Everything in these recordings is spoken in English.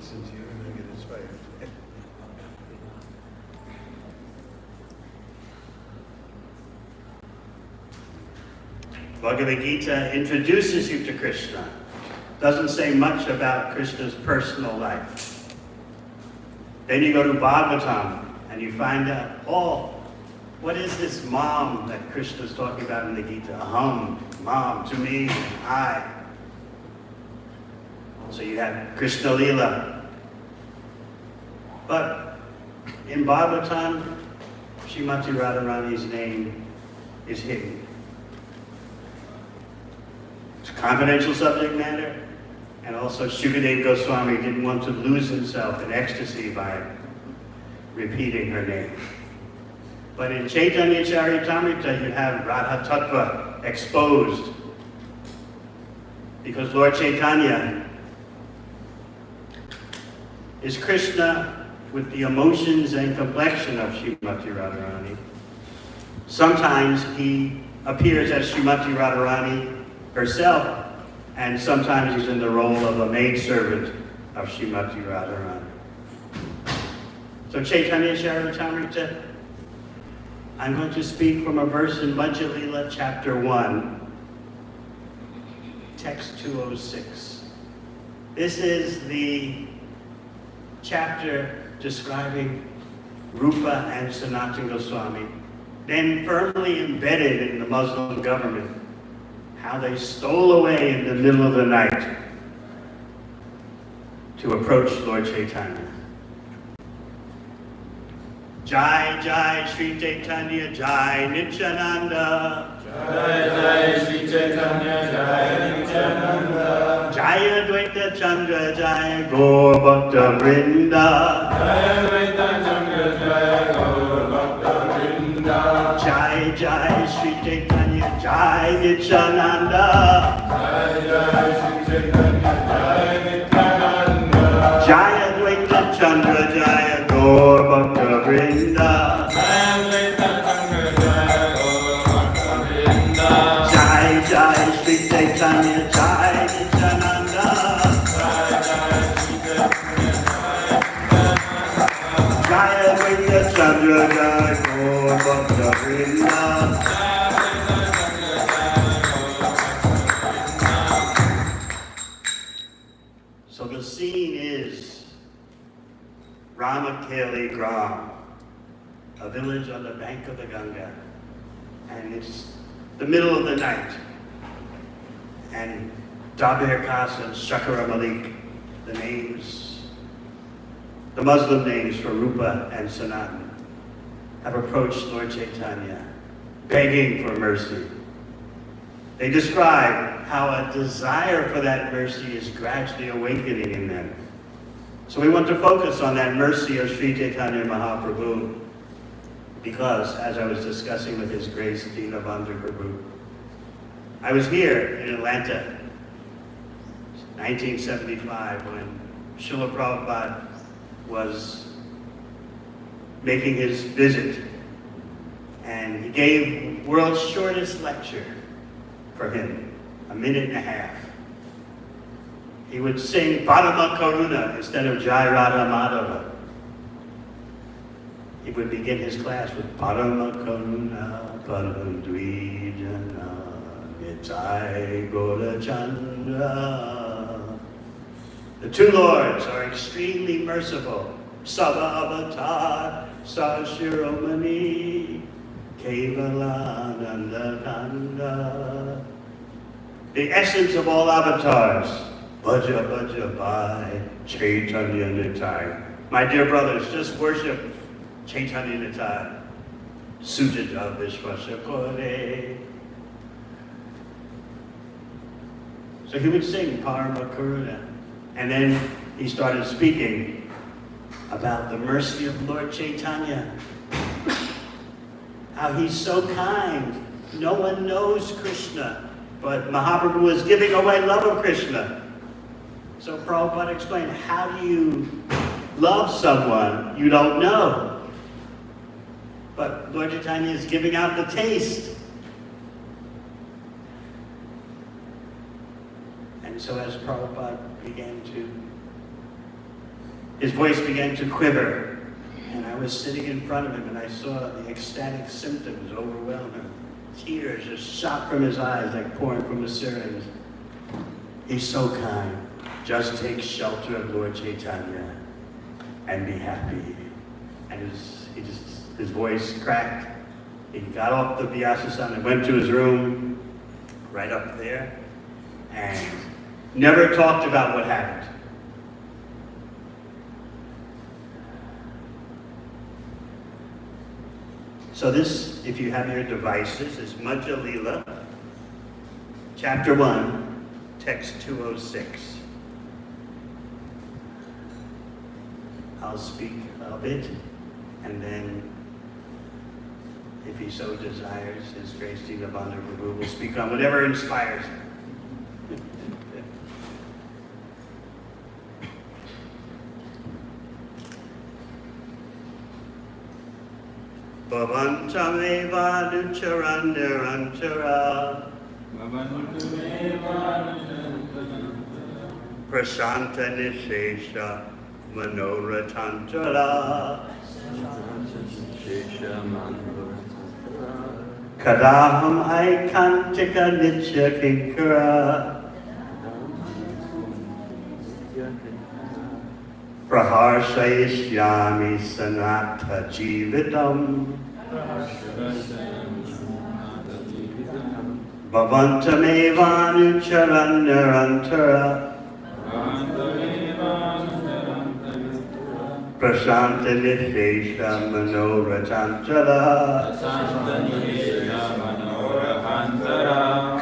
listen to you and then get inspired. Bhagavad Gita introduces you to Krishna. Doesn't say much about Krishna's personal life. Then you go to Bhagavatam and you find out, oh, what is this mom that Krishna's talking about in the Gita? Aham, mom, to me, I. So you have Krishna Lila. But in Bhagavatam, Srimati Radharani's name is hidden. It's a confidential subject matter, and also Shukadeva Goswami didn't want to lose himself in ecstasy by repeating her name. But in Chaitanya Charitamrita, you have Radha Tattva exposed, because Lord Chaitanya is Krishna with the emotions and complexion of Srimati Radharani. Sometimes he appears as Srimati Radharani herself, and sometimes he's in the role of a maidservant of Srimati Radharani. So Chaitanya Charitamrita, I'm going to speak from a verse in Madhya Lila, chapter 1, text 206. This is the chapter describing Rupa and Sanatana Goswami, then firmly embedded in the Muslim government, how they stole away in the middle of the night to approach Lord Chaitanya. Jai Jai Sri Chaitanya Jai Nityananda. Jai Jai Sri Chaitanya Jai Nityananda. Jaya Dvaita Chandra Jaya Gaur Bhakta Vrinda. Jaya Dvaita Chandra Jaya Gaur Bhakta Vrinda. Jai Jai Sri Chaitanya Jai Nityananda. Jai Jai Sri Chaitanya Jai Nityananda. Jaya Dvaita Chandra Jaya Gaur Bhakta Vrinda. Jaya Dvaita Chandra Jaya Gaur Bhakta Vrinda. Jai Jai Sri Chaitanya Jai Nityananda. Jai Jai Sri Chaitanya Jai Nityananda. Jaya Dvaita Chandra Jaya Gaur Bhakta Vrinda. So the scene is Ramakeli Gram, a village on the bank of the Ganga, and it's the middle of the night. And Dabir Khas and Shakara Malik, the names, the Muslim names for Rupa and Sanatan, have approached Lord Chaitanya, begging for mercy. They describe how a desire for that mercy is gradually awakening in them. So we want to focus on that mercy of Sri Chaitanya Mahaprabhu, because as I was discussing with His Grace Deena Bandhu Prabhu, I was here in Atlanta, 1975, when Srila Prabhupada was making his visit, and he gave world's shortest lecture for him, 1.5 minutes. He would sing Parama Karuna instead of Jai Radha Madhava. He would begin his class with Parama Karuna Paramdvijana Nitai Gaura Chandra. The two lords are extremely merciful. Sava Avatar Sashiromani Kevalananda Kanda. The essence of all avatars. Bhaja Bhaja Bhai Chaitanya Nitai. My dear brothers, just worship Chaitanya Nitai. Sujata Vishvasakore. So he would sing Parama Karuna. And then he started speaking about the mercy of Lord Chaitanya. How he's so kind. No one knows Krishna, but Mahaprabhu is giving away love of Krishna. So Prabhupada explained, how do you love someone you don't know? But Lord Chaitanya is giving out the taste. And so as Prabhupada began to his voice began to quiver. And I was sitting in front of him and I saw the ecstatic symptoms overwhelm him. Tears just shot from his eyes like pouring from a syringe. He's so kind. Just take shelter of Lord Chaitanya and be happy. And his voice cracked. He got off the Vyasa-san and went to his room right up there and never talked about what happened. So this, if you have your devices, is Madhya Lila, chapter 1, text 206. I'll speak a bit, and then, if he so desires, His Grace Deena Bandhu will speak on whatever inspires him. Bhavantameva nucharan nirantara Prashanta nishesha manoratantara Kadaham aikantika nitya kinkara Praharshayishyami sanatha jivitam Bhavantamevanucharan nirantara Prashanta nishesha manoratantara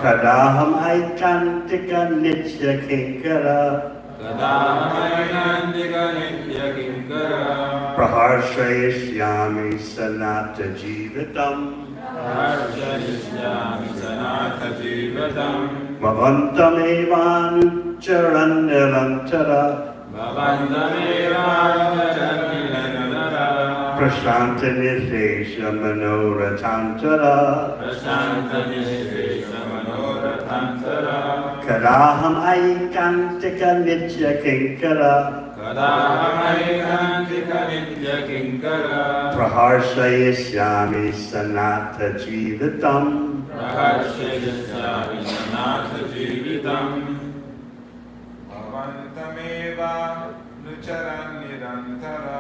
Kadaham aikantika nitya kinkara Praharshayishyami sanata jivitam Bhavantamevanucharan nirantara Prashanta nishesha manoratantara Kadaham aikantika nitya kinkara Praharshayishyami sanata jivitam Bhavantameva nucharan nirantara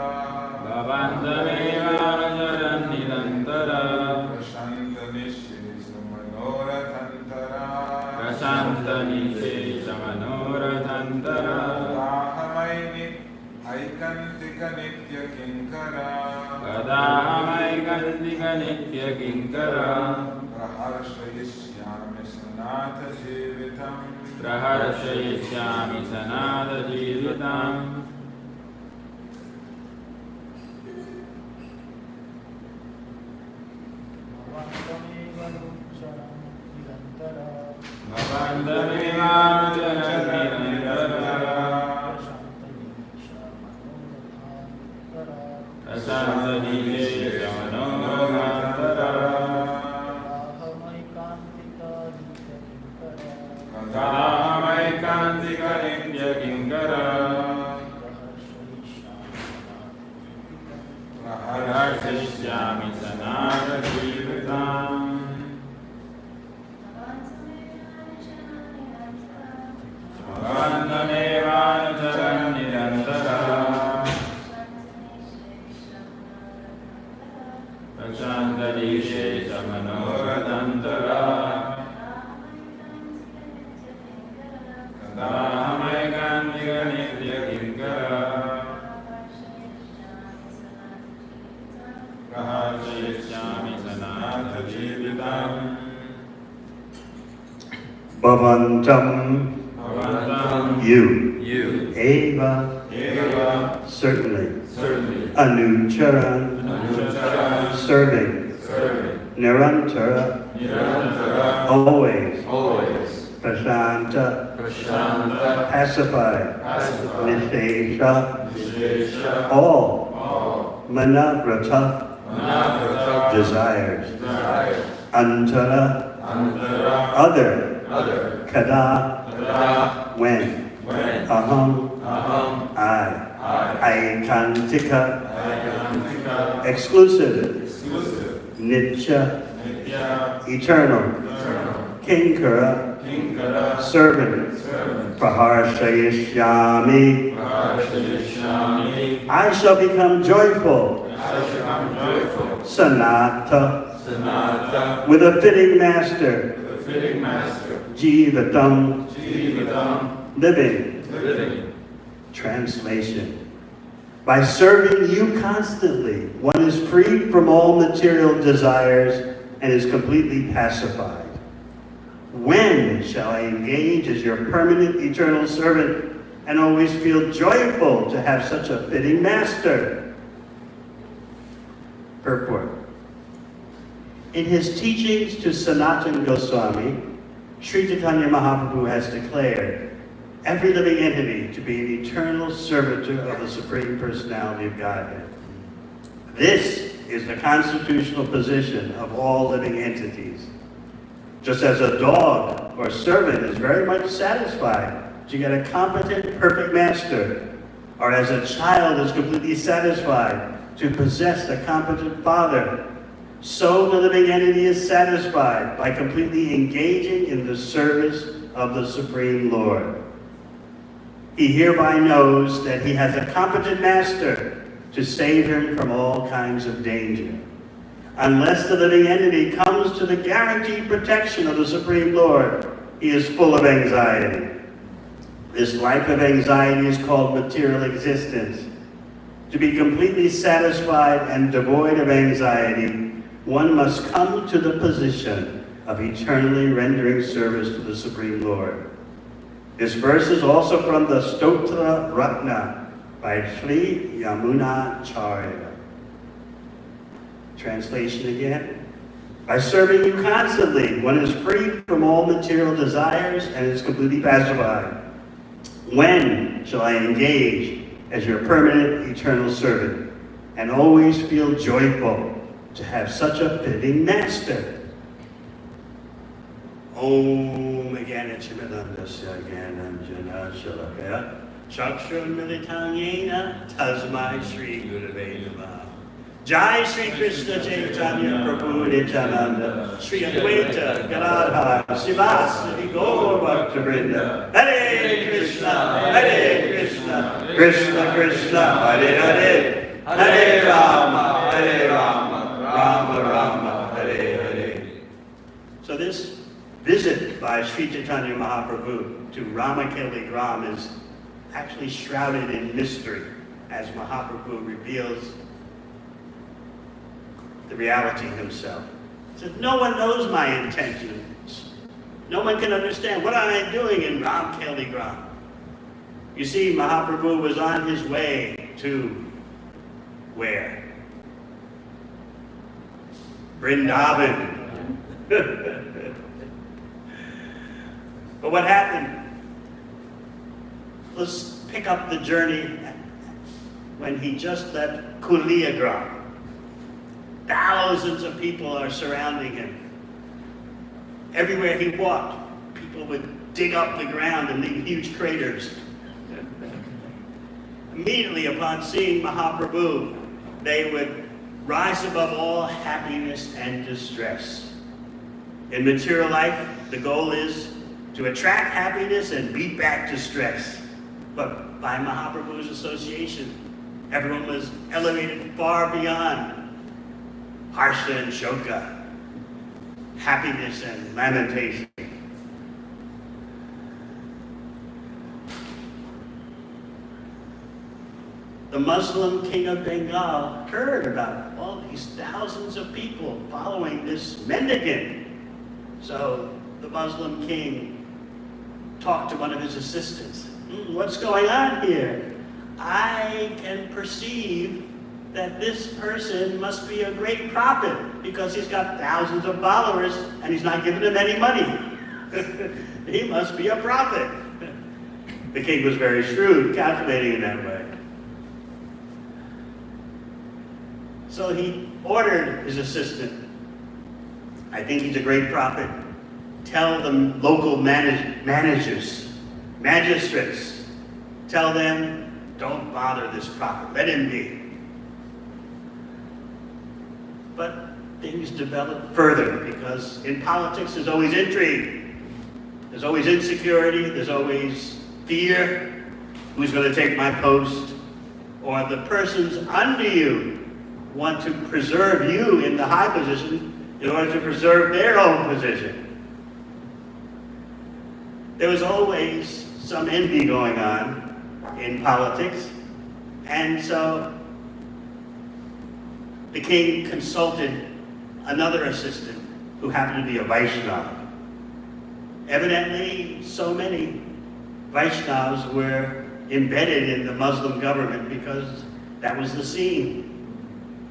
Prashanta nishesha manoratantara Kadahamaini aikantika nitya kinkara Praharshayishyami sanata jivitam Bhavantam, you, Eva, certainly, Anucharan, serving, Nirantara, always, Prashanta, pacified, Nishesha, all, Manavrata, desires, Antara, other, Kada, when, Aham, I Aikantika, Aikantika, exclusive, exclusive, Nitya, Nitya, eternal, eternal, Kinkara, Kinkara, servant, servant, Praharshayishyami, Prabhu, I shall become joyful, I shall become joyful, Sanata, Sanata, with a fitting master, the fitting master, Jivatam, Jivatam, living. living. Translation. By serving you constantly, one is free from all material desires and is completely pacified. When shall I engage as your permanent eternal servant and always feel joyful to have such a fitting master? Purport. In his teachings to Sanatana Goswami, Sri Chaitanya Mahaprabhu has declared every living entity to be an eternal servitor of the Supreme Personality of Godhead. This is the constitutional position of all living entities. Just as a dog or servant is very much satisfied to get a competent, perfect master, or as a child is completely satisfied to possess a competent father, so the living entity is satisfied by completely engaging in the service of the Supreme Lord. He hereby knows that he has a competent master to save him from all kinds of danger. Unless the living entity comes to the guaranteed protection of the Supreme Lord, he is full of anxiety. This life of anxiety is called material existence. To be completely satisfied and devoid of anxiety, one must come to the position of eternally rendering service to the Supreme Lord. This verse is also from the Stotra Ratna by Sri Yamuna Charya. Translation again. By serving you constantly, one is free from all material desires and is completely pacified. When shall I engage as your permanent eternal servant and always feel joyful to have such a fitting master? Om Gyanachimidandasya Gyananjana Shalakaya Chakshurmilitanyena Tasmai Shri Gurave Namaha. Jai Shri Krishna Chaitanya Prabhu Nityananda Shri Advaita Gadadhar Sivasati Gaur Bhaktavrinda Hare Krishna Krishna Krishna Hare Hare Hare Rama Rama Rama Hare Hare. So this visit by Sri Chaitanya Mahaprabhu to Ramakeli Gram is actually shrouded in mystery as Mahaprabhu reveals the reality himself. He says, no one knows my intentions. No one can understand. What am I doing in Ramakeli Gram? You see, Mahaprabhu was on his way to where? Vrindavan. But what happened? Let's pick up the journey when he just left Kuliagram. Thousands of people are surrounding him. Everywhere he walked, people would dig up the ground and leave huge craters. Immediately upon seeing Mahaprabhu, they would rise above all happiness and distress. In material life, the goal is to attract happiness and beat back distress. But by Mahaprabhu's association, everyone was elevated far beyond harsha and shoka, happiness and lamentation. The Muslim king of Bengal heard about all these thousands of people following this mendicant. So the Muslim king talked to one of his assistants. What's going on here? I can perceive that this person must be a great prophet because he's got thousands of followers and he's not giving them any money. He must be a prophet. The king was very shrewd, calculating in that way. So he ordered his assistant, I think he's a great prophet. Tell the local magistrates, tell them Don't bother this prophet. Let him be. But things develop further because in politics there's always intrigue. There's always insecurity. There's always fear. Who's going to take my post? Or the persons under you want to preserve you in the high position in order to preserve their own position. There was always some envy going on in politics, and so the king consulted another assistant who happened to be a Vaishnava. Evidently, so many Vaishnavas were embedded in the Muslim government because that was the scene.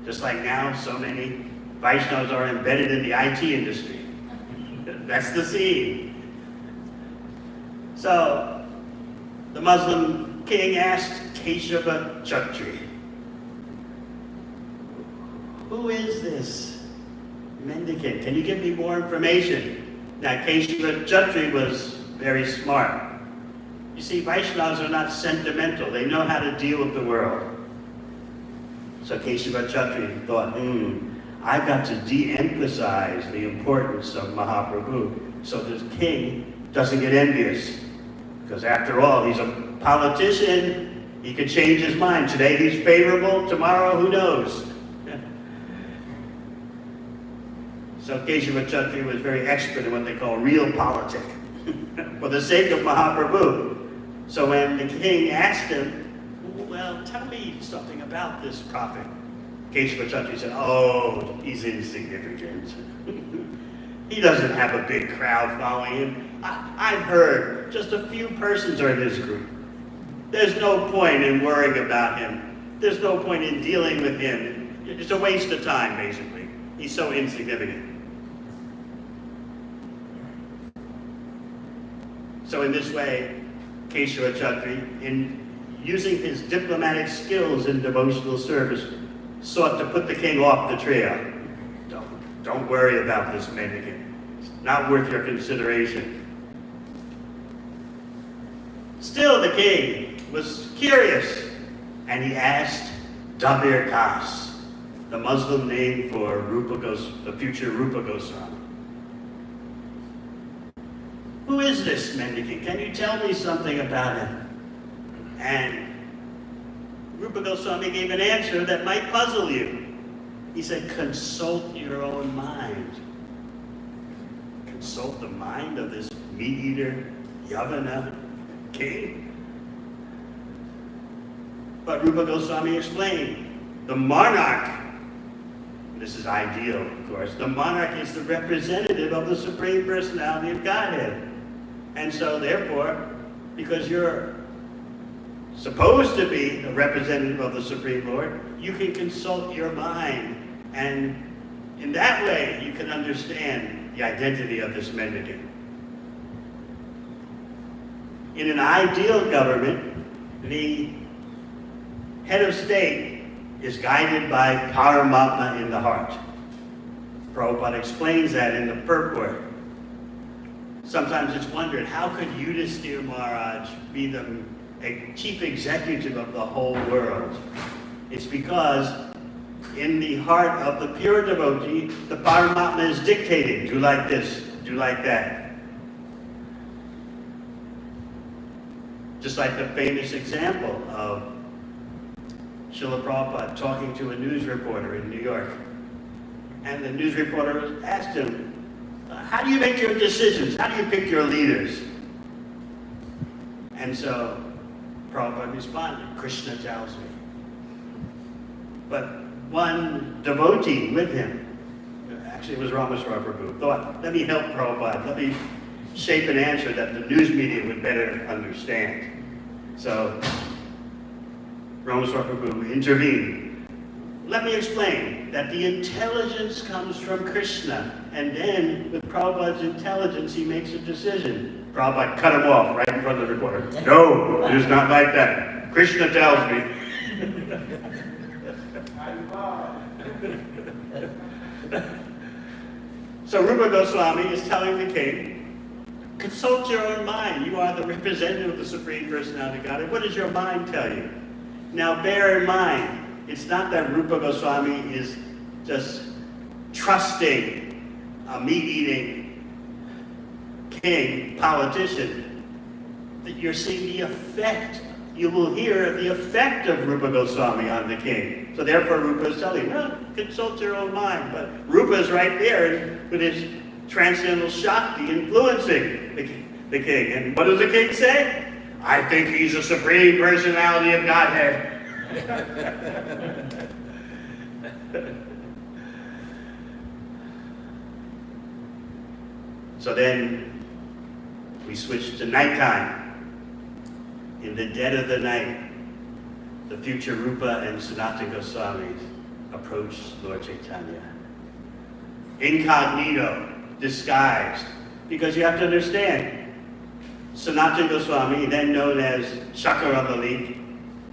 Just like now, so many Vaishnavas are embedded in the IT industry. That's the scene. So, the Muslim king asked Keshava Chatri, who is this mendicant? Can you give me more information? Now, Keshava Chatri was very smart. You see, Vaishnavas are not sentimental. They know how to deal with the world. So Keshava Chatri thought, I've got to de-emphasize the importance of Mahaprabhu so this king doesn't get envious. Because after all, he's a politician. He could change his mind. Today he's favorable, tomorrow who knows? So Keshava Chatri was very expert in what they call real politic for the sake of Mahaprabhu. So when the king asked him, well, tell me something about this prophet, Keshava Chatri said, oh, he's insignificant. He doesn't have a big crowd following him. I've heard just a few persons are in his group. There's no point in worrying about him. There's no point in dealing with him. It's a waste of time, basically. He's so insignificant. So in this way, Keshava Chatri, in using his diplomatic skills in devotional service, sought to put the king off the trail. Don't worry about this mendicant. It's not worth your consideration. Still, the king was curious, and he asked Dabir Kas, the Muslim name for the future Rupa Goswami. Who is this mendicant? Can you tell me something about him? And Rupa Goswami gave an answer that might puzzle you. He said, consult your own mind. Consult the mind of this meat-eater, Yavana king? But Rupa Goswami explained, the monarch, this is ideal, of course, the monarch is the representative of the Supreme Personality of Godhead. And so, therefore, because you're supposed to be a representative of the Supreme Lord, you can consult your mind. And in that way, you can understand the identity of this mendicant. In an ideal government, the head of state is guided by Paramatma in the heart. Prabhupada explains that in the purport. Sometimes it's wondered, how could Yudhisthira Maharaj be the chief executive of the whole world? It's because in the heart of the pure devotee, the Paramatma is dictating, do like this, do like that. Just like the famous example of Srila Prabhupada talking to a news reporter in New York. And the news reporter asked him, how do you make your decisions? How do you pick your leaders? And so Prabhupada responded, Krishna tells me. But one devotee with him, actually it was Ramaswami Prabhu, thought, let me help Prabhupada, let me shape an answer that the news media would better understand. So Ramaswami Prabhu intervened. Let me explain that the intelligence comes from Krishna, and then with Prabhupada's intelligence he makes a decision. Prabhupada cut him off right in front of the reporter. No, it is not like that. Krishna tells me. So Rupa Goswami is telling the king, consult your own mind. You are the representative of the Supreme Personality of Godhead. What does your mind tell you? Now bear in mind, it's not that Rupa Goswami is just trusting a meat-eating king, politician, that you're seeing the effect. You will hear the effect of Rupa Goswami on the king. So therefore Rupa is telling, well, consult your own mind. But Rupa is right there with his transcendental Shakti influencing the king. And what does the king say? I think he's the supreme personality of Godhead. So then we switch to nighttime. In the dead of the night, the future Rupa and Sanatana Goswamis approach Lord Chaitanya. Incognito, disguised, because you have to understand, Sanatana Goswami, then known as Shakaramali,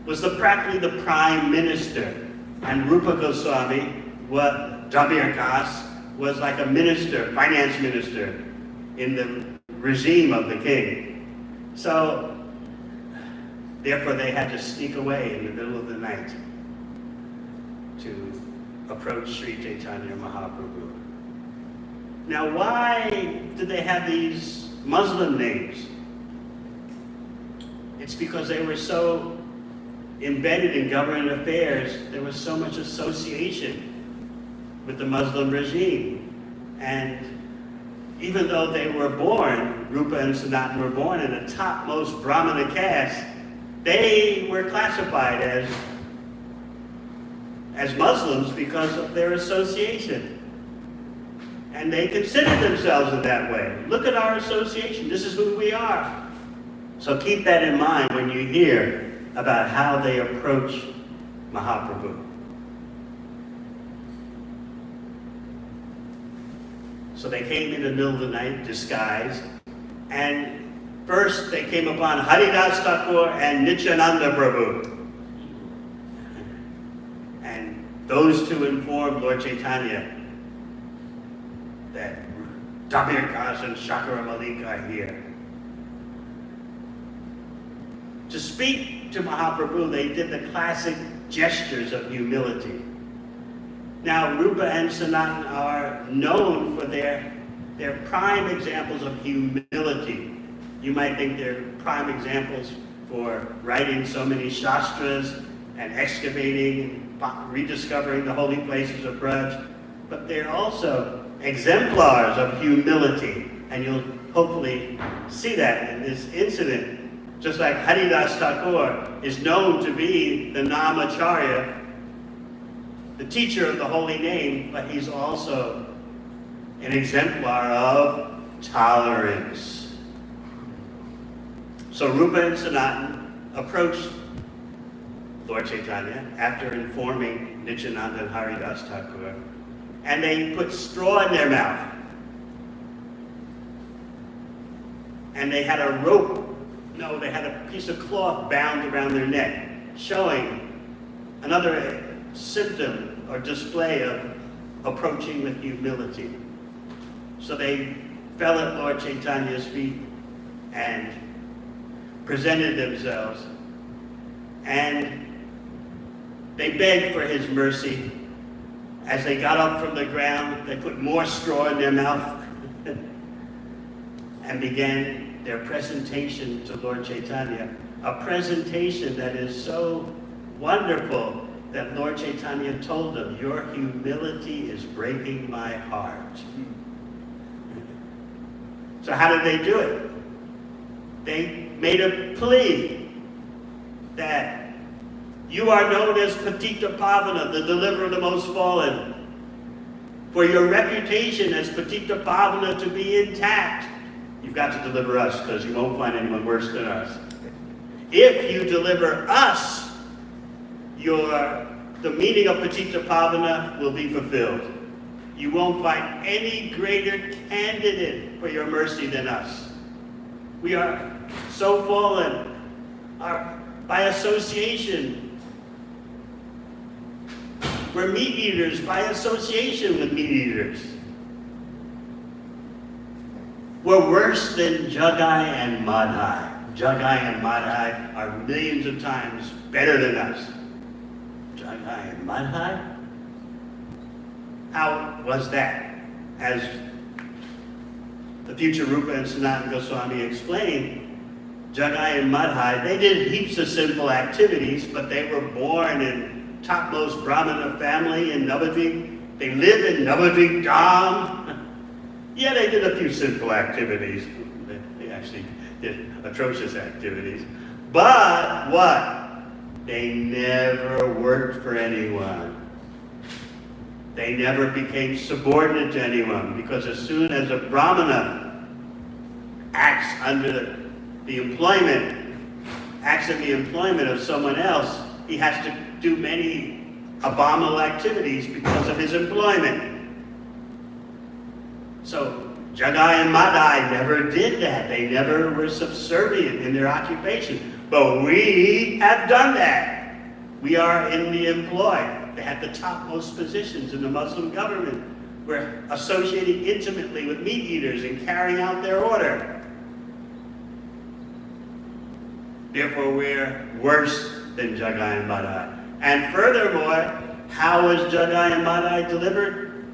was practically the prime minister, and Rupa Goswami, Dabir Kas, was like a minister, finance minister in the regime of the king. So therefore, they had to sneak away in the middle of the night to approach Sri Chaitanya Mahaprabhu. Now, why did they have these Muslim names? It's because they were so embedded in government affairs. There was so much association with the Muslim regime. And even though they were born, Rupa and Sanatana were born in the topmost Brahmana caste, they were classified as Muslims because of their association. And they considered themselves in that way. Look at our association. This is who we are. So keep that in mind when you hear about how they approach Mahaprabhu. So they came in the middle of the night, disguised, and first, they came upon Haridas Thakur and Nityananda Prabhu. And those two informed Lord Chaitanya that Dabir Kas and Shakaramali are here. To speak to Mahaprabhu, they did the classic gestures of humility. Now, Rupa and Sanatana are known for their prime examples of humility. You might think they're prime examples for writing so many shastras and excavating, rediscovering the holy places of Braj, but they're also exemplars of humility, and you'll hopefully see that in this incident. Just like Haridas Thakur is known to be the Namacharya, the teacher of the holy name, but he's also an exemplar of tolerance. So Rupa and Sanatana approached Lord Chaitanya after informing Nityananda and Haridas Thakur, and they put straw in their mouth. And they had a they had a piece of cloth bound around their neck, showing another symptom or display of approaching with humility. So they fell at Lord Chaitanya's feet and presented themselves, and they begged for his mercy. As they got up from the ground, they put more straw in their mouth and began their presentation to Lord Chaitanya, a presentation that is so wonderful that Lord Chaitanya told them, "Your humility is breaking my heart." So how did they do it? They made a plea that you are known as Patita Pavana, the deliverer of the most fallen. For your reputation as Patita Pavana to be intact, you've got to deliver us, because you won't find anyone worse than us. If you deliver us, the meaning of Patita Pavana will be fulfilled. You won't find any greater candidate for your mercy than us. We are so fallen. By association, we're meat eaters by association with meat eaters. We're worse than Jagai and Madhai. Jagai and Madhai are millions of times better than us. Jagai and Madhai? How was that? As the future Rupa and Sanatana Goswami explained, Jagai and Madhai, they did heaps of sinful activities, but they were born in topmost Brahmana family in Navadvip. They lived in Navadvip Dham. Yeah, they did a few sinful activities. They actually did atrocious activities. But what? They never worked for anyone. They never became subordinate to anyone, because as soon as a Brahmana acts in the employment of someone else, he has to do many abominable activities because of his employment. So Jagai and Madhai never did that. They never were subservient in their occupation. But we have done that. We are in the employ. They have the topmost positions in the Muslim government. We're associating intimately with meat eaters and carrying out their order. Therefore, we're worse than Jagai and Madhai. And furthermore, how was Jagai and Madhai delivered?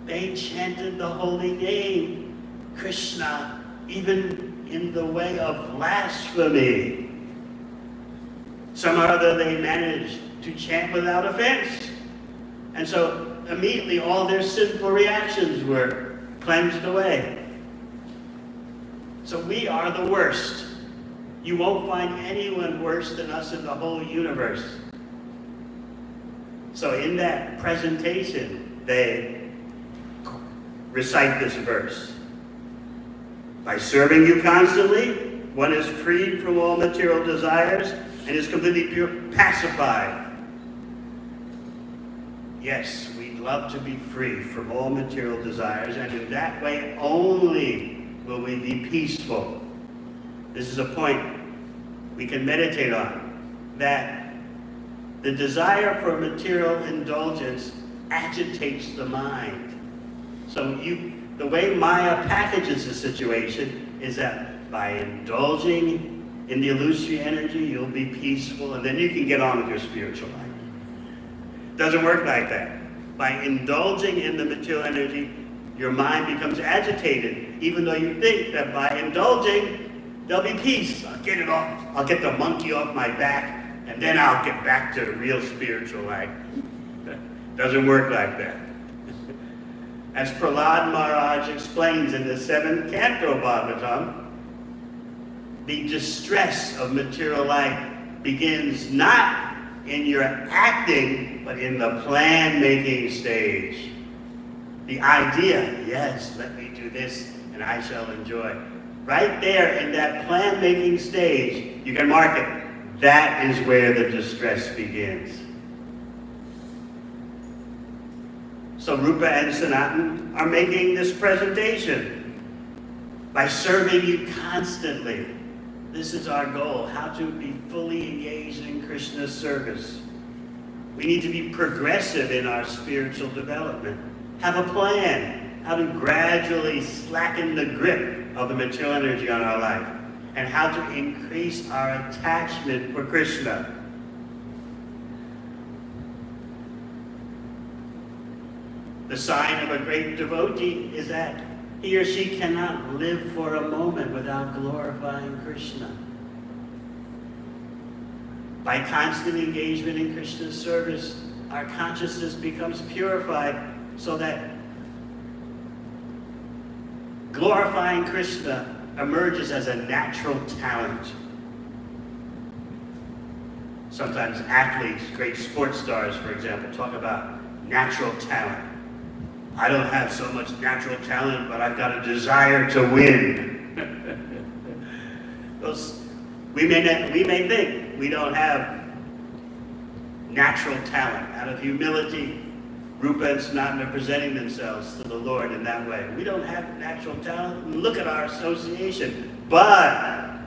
They chanted the holy name, Krishna, even in the way of blasphemy. Somehow or other they managed to chant without offense. And so immediately all their sinful reactions were cleansed away. So we are the worst. You won't find anyone worse than us in the whole universe. So in that presentation, they recite this verse. By serving you constantly, one is freed from all material desires and is completely pacified. Yes, we'd love to be free from all material desires, and in that way only will we be peaceful. This is a point we can meditate on, that the desire for material indulgence agitates the mind. So the way Maya packages the situation is that by indulging in the illusory energy, you'll be peaceful, and then you can get on with your spiritual life. Doesn't work like that. By indulging in the material energy, your mind becomes agitated, even though you think that by indulging, there'll be peace. I'll get it off. I'll get the monkey off my back, and then I'll get back to real spiritual life. Doesn't work like that. As Prahlad Maharaj explains in the 7th canto of Bhagavatam, the distress of material life begins not in your acting, but in the plan-making stage. The idea, yes, let me do this and I shall enjoy. Right there in that plan-making stage, you can mark it. That is where the distress begins. So Rupa and Sanatana are making this presentation by serving you constantly. This is our goal, how to be fully engaged in Krishna's service. We need to be progressive in our spiritual development. Have a plan, how to gradually slacken the grip of the material energy on our life, and how to increase our attachment for Krishna. The sign of a great devotee is that he or she cannot live for a moment without glorifying Krishna. By constant engagement in Krishna's service, our consciousness becomes purified so that glorifying Krishna emerges as a natural talent. Sometimes athletes, great sports stars, for example, talk about natural talent. I don't have so much natural talent, but I've got a desire to win. We may think we don't have natural talent. Out of humility, Rupa and Sanatana are presenting themselves to the Lord in that way. We don't have natural talent. Look at our association. But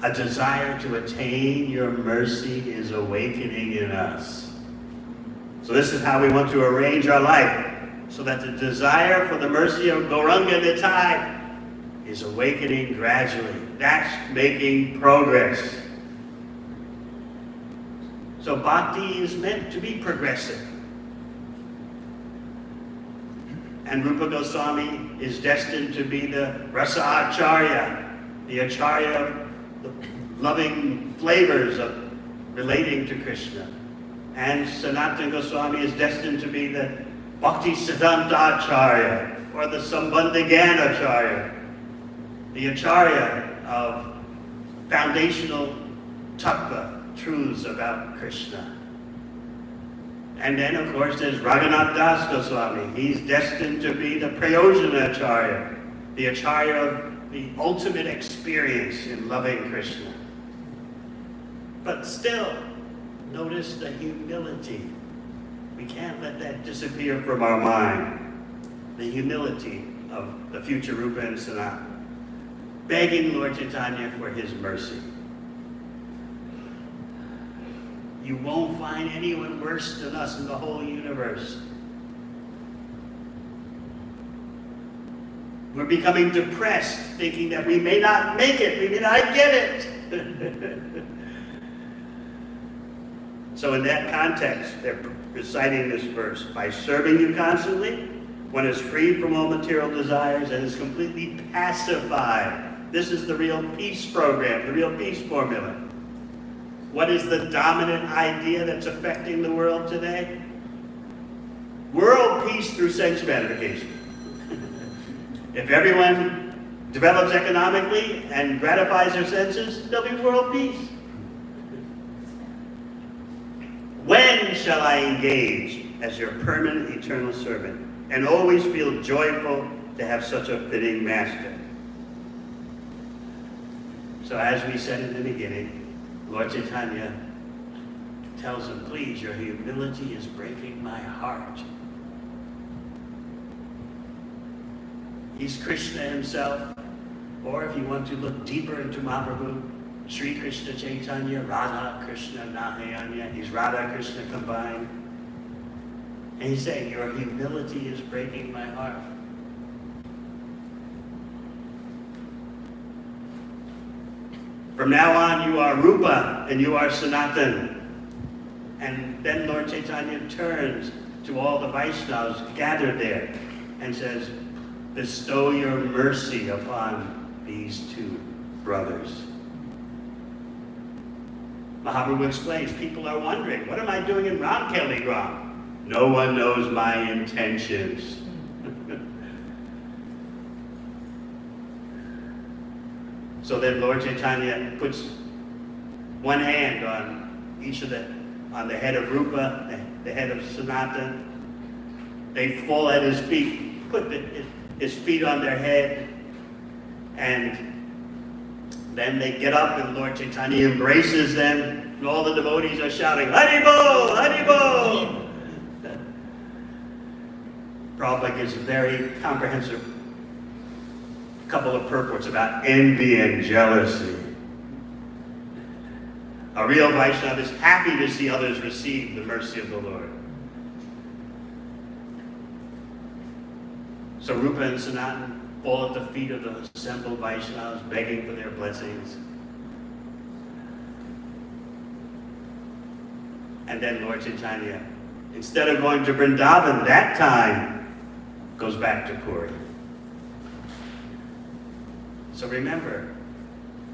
a desire to attain your mercy is awakening in us. So this is how we want to arrange our life, so that the desire for the mercy of Gauranga Nitai is awakening gradually. That's making progress. So bhakti is meant to be progressive. And Rupa Goswami is destined to be the Rasa Acharya, the Acharya of the loving flavors of relating to Krishna. And Sanatana Goswami is destined to be the Bhakti Siddhanta Acharya, or the Sambandhagyan Acharya, the Acharya of foundational tattva, truths about Krishna. And then, of course, there's Raghunath Das Goswami. He's destined to be the Prayojana Acharya, the Acharya of the ultimate experience in loving Krishna. But still, notice the humility. We can't let that disappear from our mind. The humility of the future Rupa and Sanatana, begging Lord Chaitanya for his mercy. You won't find anyone worse than us in the whole universe. We're becoming depressed, thinking that we may not make it, we may not get it. So in that context, they're reciting this verse. By serving you constantly, one is freed from all material desires and is completely pacified. This is the real peace program, the real peace formula. What is the dominant idea that's affecting the world today? World peace through sense gratification. If everyone develops economically and gratifies their senses, there'll be world peace. When shall I engage as your permanent eternal servant and always feel joyful to have such a fitting master? So as we said in the beginning, Lord Chaitanya tells him, please, your humility is breaking my heart. He's Krishna himself, or if you want to look deeper into Mahaprabhu, Sri Krishna Chaitanya, Radha Krishna Nahayanya, he's Radha Krishna combined. And he's saying, your humility is breaking my heart. From now on, you are Rupa and you are Sanatan. And then Lord Chaitanya turns to all the Vaishnavas gathered there and says, bestow your mercy upon these two brothers. Mahaprabhu explains, people are wondering, what am I doing in Ramkeli Gram? No one knows my intentions. So then Lord Chaitanya puts one hand on on the head of Rupa, the head of Sanatana. They fall at his feet, put his feet on their head, and then they get up and Lord Chaitanya embraces them, and all the devotees are shouting, Haribo, Haribo! Prabhupada gives a very comprehensive couple of purports about envy and jealousy. A real Vaishnava is happy to see others receive the mercy of the Lord. So Rupa and Sanatana fall at the feet of the assembled Vaishnavas, begging for their blessings. And then Lord Chaitanya, instead of going to Vrindavan that time, goes back to Puri. So remember,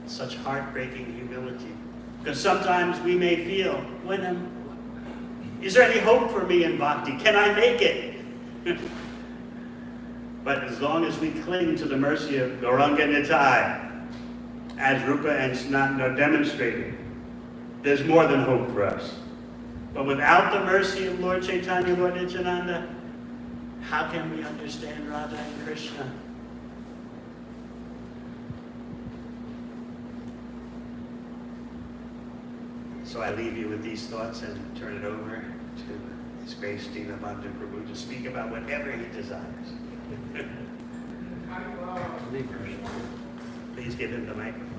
such heartbreaking humility. Because sometimes we may feel, is there any hope for me in bhakti? Can I make it? But as long as we cling to the mercy of Gauranga Nitai, as Rupa and Sanatana are demonstrating, there's more than hope for us. But without the mercy of Lord Chaitanya, Lord Nityananda, how can we understand Radha and Krishna? So I leave you with these thoughts and turn it over to His Grace Deena Bandhu Prabhu to speak about whatever he desires. Please give him the microphone.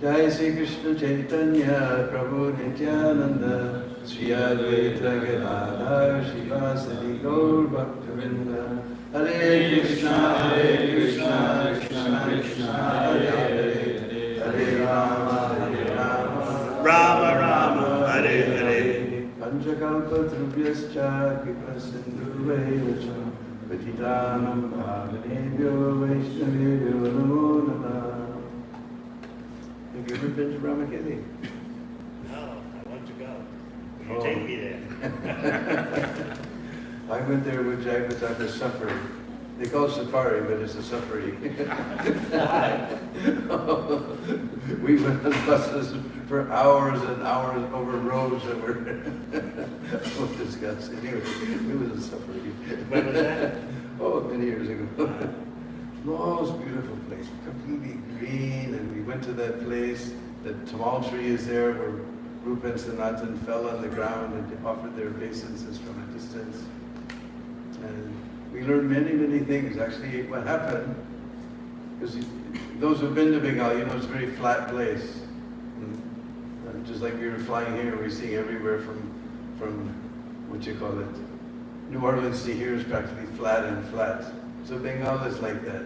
Jai Sri Krishna Chaitanya Prabhu Nityananda Sri Advaita Gadadhar Shivasadi Gaur Bhaktavinda Hare Krishna Krishna Krishna Hare Hare Hare Rama Rama Rama, Hare Hare. Panchakalpa Drupyascha Kripa Sindhu Vairacha Patitanam Bhavanebhyo Vaishnavebhyo Namo Namah. Have you ever been to Ramakeli? No, I want to go. Will you Oh. take me there? I went there with Jagvataka Safari. They call it safari, but it's a safari. We went on buses for hours and hours over roads that were discussed. Anyway, it was a safari. When was that? Oh, many years ago. Most beautiful place, completely green, and we went to that place. The tamal tree is there where Rupa and Sanatan fell on the ground and offered their obeisances from a distance. And we learned many, many things. Actually, what happened, because those who've been to Bengal, you know it's a very flat place. Just like we were flying here, we see everywhere from what you call it, New Orleans to here is practically flat and flat. So Bengal is like that.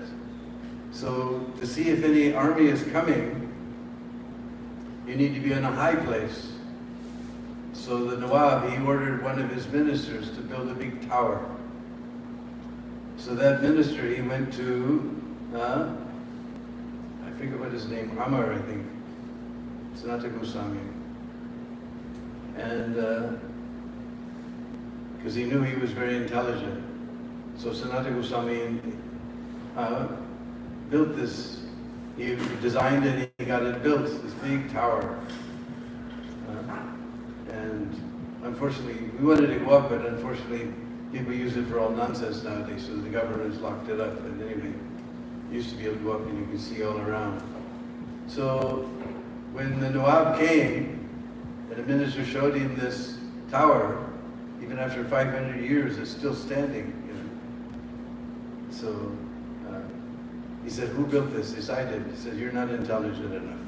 So to see if any army is coming, you need to be in a high place. So the Nawab, he ordered one of his ministers to build a big tower. So that minister, he went to, I forget what his name, Amar, I think, Sanata Goswami. And because he knew he was very intelligent. So Sanata Goswami built this, he designed it, he got it built, this big tower. And unfortunately, we wanted to go up, but unfortunately, people use it for all nonsense nowadays, so the government's locked it up. And anyway, you used to be able to go up and you could see all around. So when the Nawab came, and the minister showed him this tower, even after 500 years, it's still standing. You know? So he said, "Who built this?" He said, "I did." He said, "You're not intelligent enough."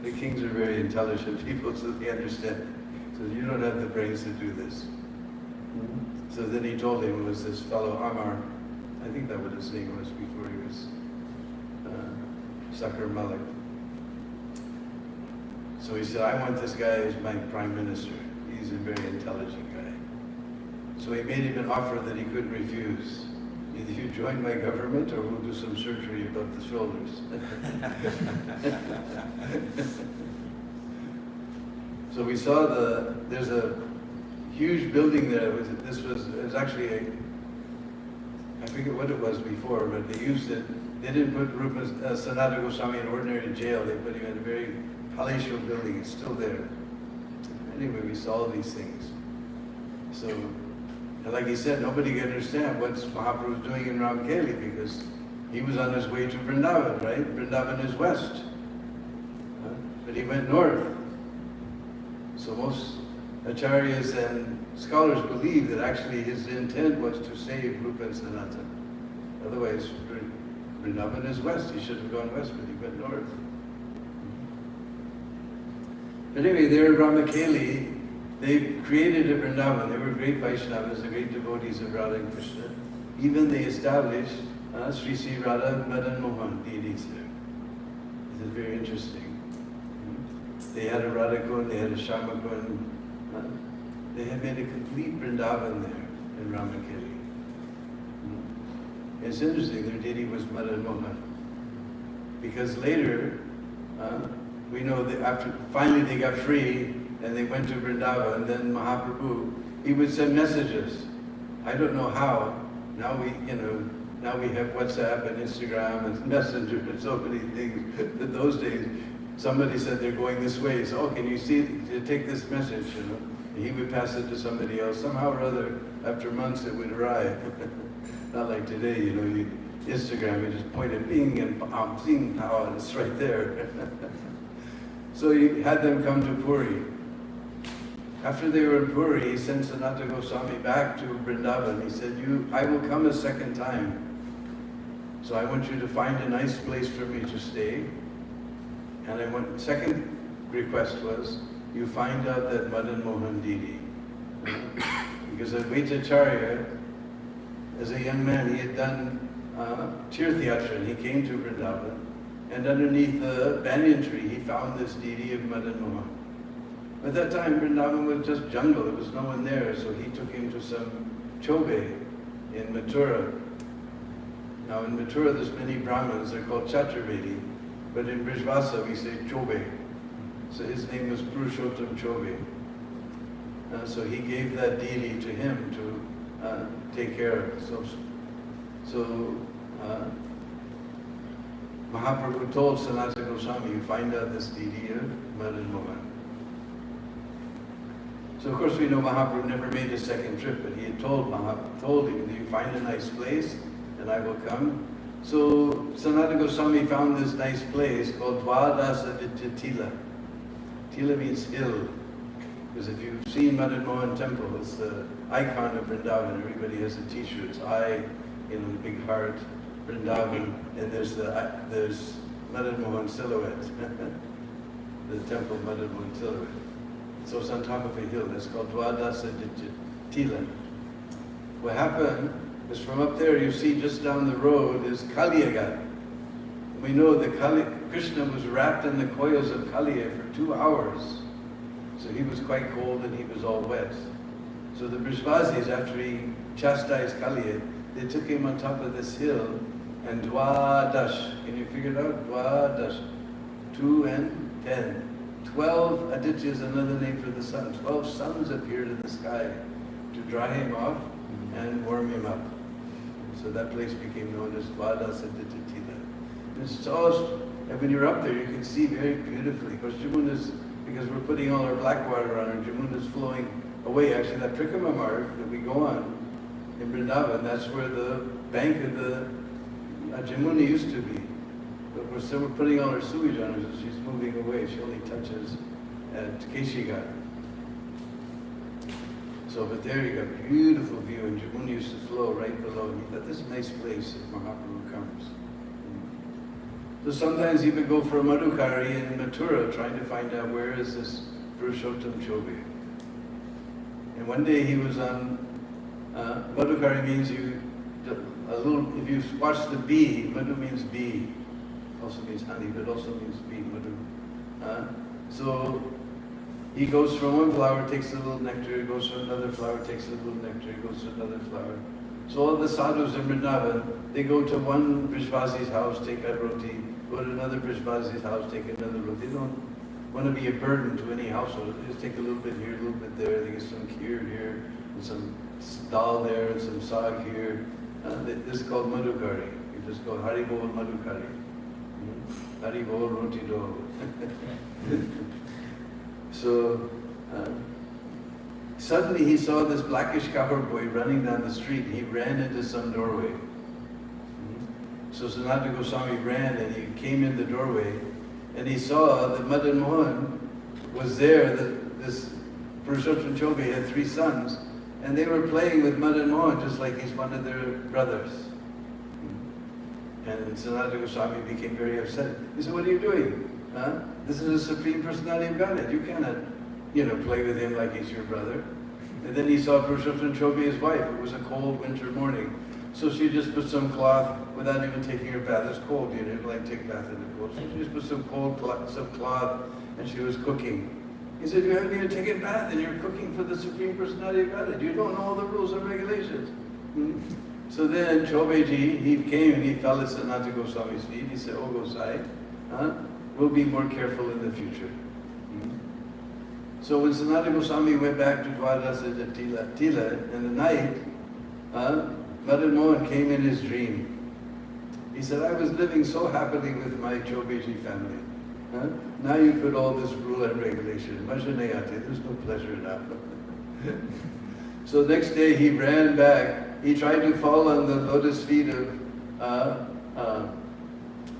The kings are very intelligent people, so they understand. So you don't have the brains to do this. So then he told him it was this fellow Amar, I think that what his name was before he was Sakar Malik. So he said, "I want this guy as my prime minister. He's a very intelligent guy." So he made him an offer that he couldn't refuse. Either you join my government or we'll do some surgery above the shoulders. So we saw there's a huge building there. It was actually I forget what it was before, but they used it. They didn't put Sanata Goswami in ordinary jail. They put him in a very palatial building. It's still there. Anyway, we saw all these things. So, and like he said, nobody can understand what Mahaprabhu was doing in Ramkeli because he was on his way to Vrindavan, right? Vrindavan is west. But he went north. So most acharyas and scholars believe that actually his intent was to save Rupa and Sanatan. Otherwise, Vrindavan is west. He should have gone west, but he went north. But anyway, there in Ramakeli, they created a Vrindavan. They were great Vaishnavas, the great devotees of Radha and Krishna. Even they established Sri Sri Radha Madan Mohan deities there. This is very interesting. They had a Radha Kund, they had a Shama Kund. They had made a complete Vrindavan there in Ramakeli. It's interesting, their deity was Madan Mohan. Because later, we know that after finally they got free and they went to Vrindavan, and then Mahaprabhu, he would send messages. I don't know how. Now we have WhatsApp and Instagram and Messenger and so many things. In those days, somebody said they're going this way. So, oh, can you take this message, you know? And he would pass it to somebody else. Somehow or other, after months, it would arrive. Not like today, you know, Instagram, you just point at bing and zing, pow, and it's right there. So he had them come to Puri. After they were in Puri, he sent Sanata Goswami back to Vrindavan. He said, I will come a second time. So I want you to find a nice place for me to stay. And I went, second request was, you find out that Madan Mohan Didi. Because Advaitacharya, as a young man, he had done Tirthayatra, and he came to Vrindavan, and underneath the banyan tree, he found this deity of Madan Mohan. At that time, Vrindavan was just jungle, there was no one there, so he took him to some chobe in Mathura. Now in Mathura there's many Brahmins, they're called Chaturvedi, but in Brijvasa we say chobe. So his name was Purushottam Chobe. So he gave that deity to him to take care of. So Mahaprabhu told Sanatana Goswami, you find out this deity of Madan Mohan. So of course we know Mahaprabhu never made a second trip, but he had told him, you find a nice place and I will come. So Sanatana Goswami found this nice place called Dwadasa Tila. Tila means hill. Because if you've seen Madan Mohan temple, it's the icon of Vrindavan. Everybody has a t-shirt. It's the big heart, Vrindavan, and there's Madan Mohan silhouette. The temple Madan Mohan silhouette. So it's on top of a hill. That's called Dwadasa Tila. What happened is from up there you see just down the road is Kaliyaga. We know that Krishna was wrapped in the coils of Kaliya for 2 hours. So he was quite cold and he was all wet. So the Brijvasis, after he chastised Kaliya, they took him on top of this hill and Dwadash, can you figure it out? Dwadash, 2 and 10. 12 Aditya is another name for the sun. 12 suns appeared in the sky to dry him off and warm him up. So that place became known as Dwadasa Aditya Tila. It's all, and when you're up there, you can see very beautifully. Of course, Jamuna's, because we're putting all our black water on her, Jamuna's flowing away. Actually, that Prikrama marg that we go on in Vrindavan, that's where the bank of the Jamuna used to be. But we're putting all our sewage on her, so she's moving away. She only touches at Keshiga. So, but there you got beautiful view, and Jamuna used to flow right below. And you got this nice place if Mahaprabhu comes. So sometimes he would go for a Madhukari in Mathura, trying to find out where is this Purushottam Chobe. And one day he was on, Madhukari means if you watch the bee, Madhu means bee, also means honey, but also means bee, Madhu. So he goes from one flower, takes a little nectar, goes to another flower, takes a little nectar, goes to another flower. So all the sadhus in Vrindavan, they go to one Brijvasi's house, take a roti, go to another Brijvasi's house, take another roti. They don't want to be a burden to any household. They just take a little bit here, a little bit there. They get some kheer here, and some dal there, and some saag here. This is called Madhukari. You just go Hari Bol Madhukari. Hari Bol Roti Do. So suddenly he saw this blackish cowherd boy running down the street. He ran into some doorway. So Sanatana Goswami ran and he came in the doorway and he saw that Madan Mohan was there, that this Purushottam Chobe had 3 sons, and they were playing with Madan Mohan just like he's one of their brothers. And Sanatana Goswami became very upset. He said, what are you doing? Huh? This is a Supreme Personality of Godhead. You cannot, play with him like he's your brother. And then he saw Purushottam Chobe, his wife. It was a cold winter morning. So she just put some cloth without even taking her bath. It's cold, take a bath in the cold. So she just put some cloth and she was cooking. He said, you haven't even taken a bath and you're cooking for the Supreme Personality of Godhead. You don't know all the rules and regulations. So then Chobeji, he came and he fell at Sanatana Goswami's feet. He said, oh Gosai, we'll be more careful in the future. So when Sanatana Goswami went back to Dwadasa Tila in the night, Madan Mohan came in his dream. He said, I was living so happily with my Chobeji family. Now you put all this rule and regulation. There's no pleasure now. So next day he ran back. He tried to fall on the lotus feet of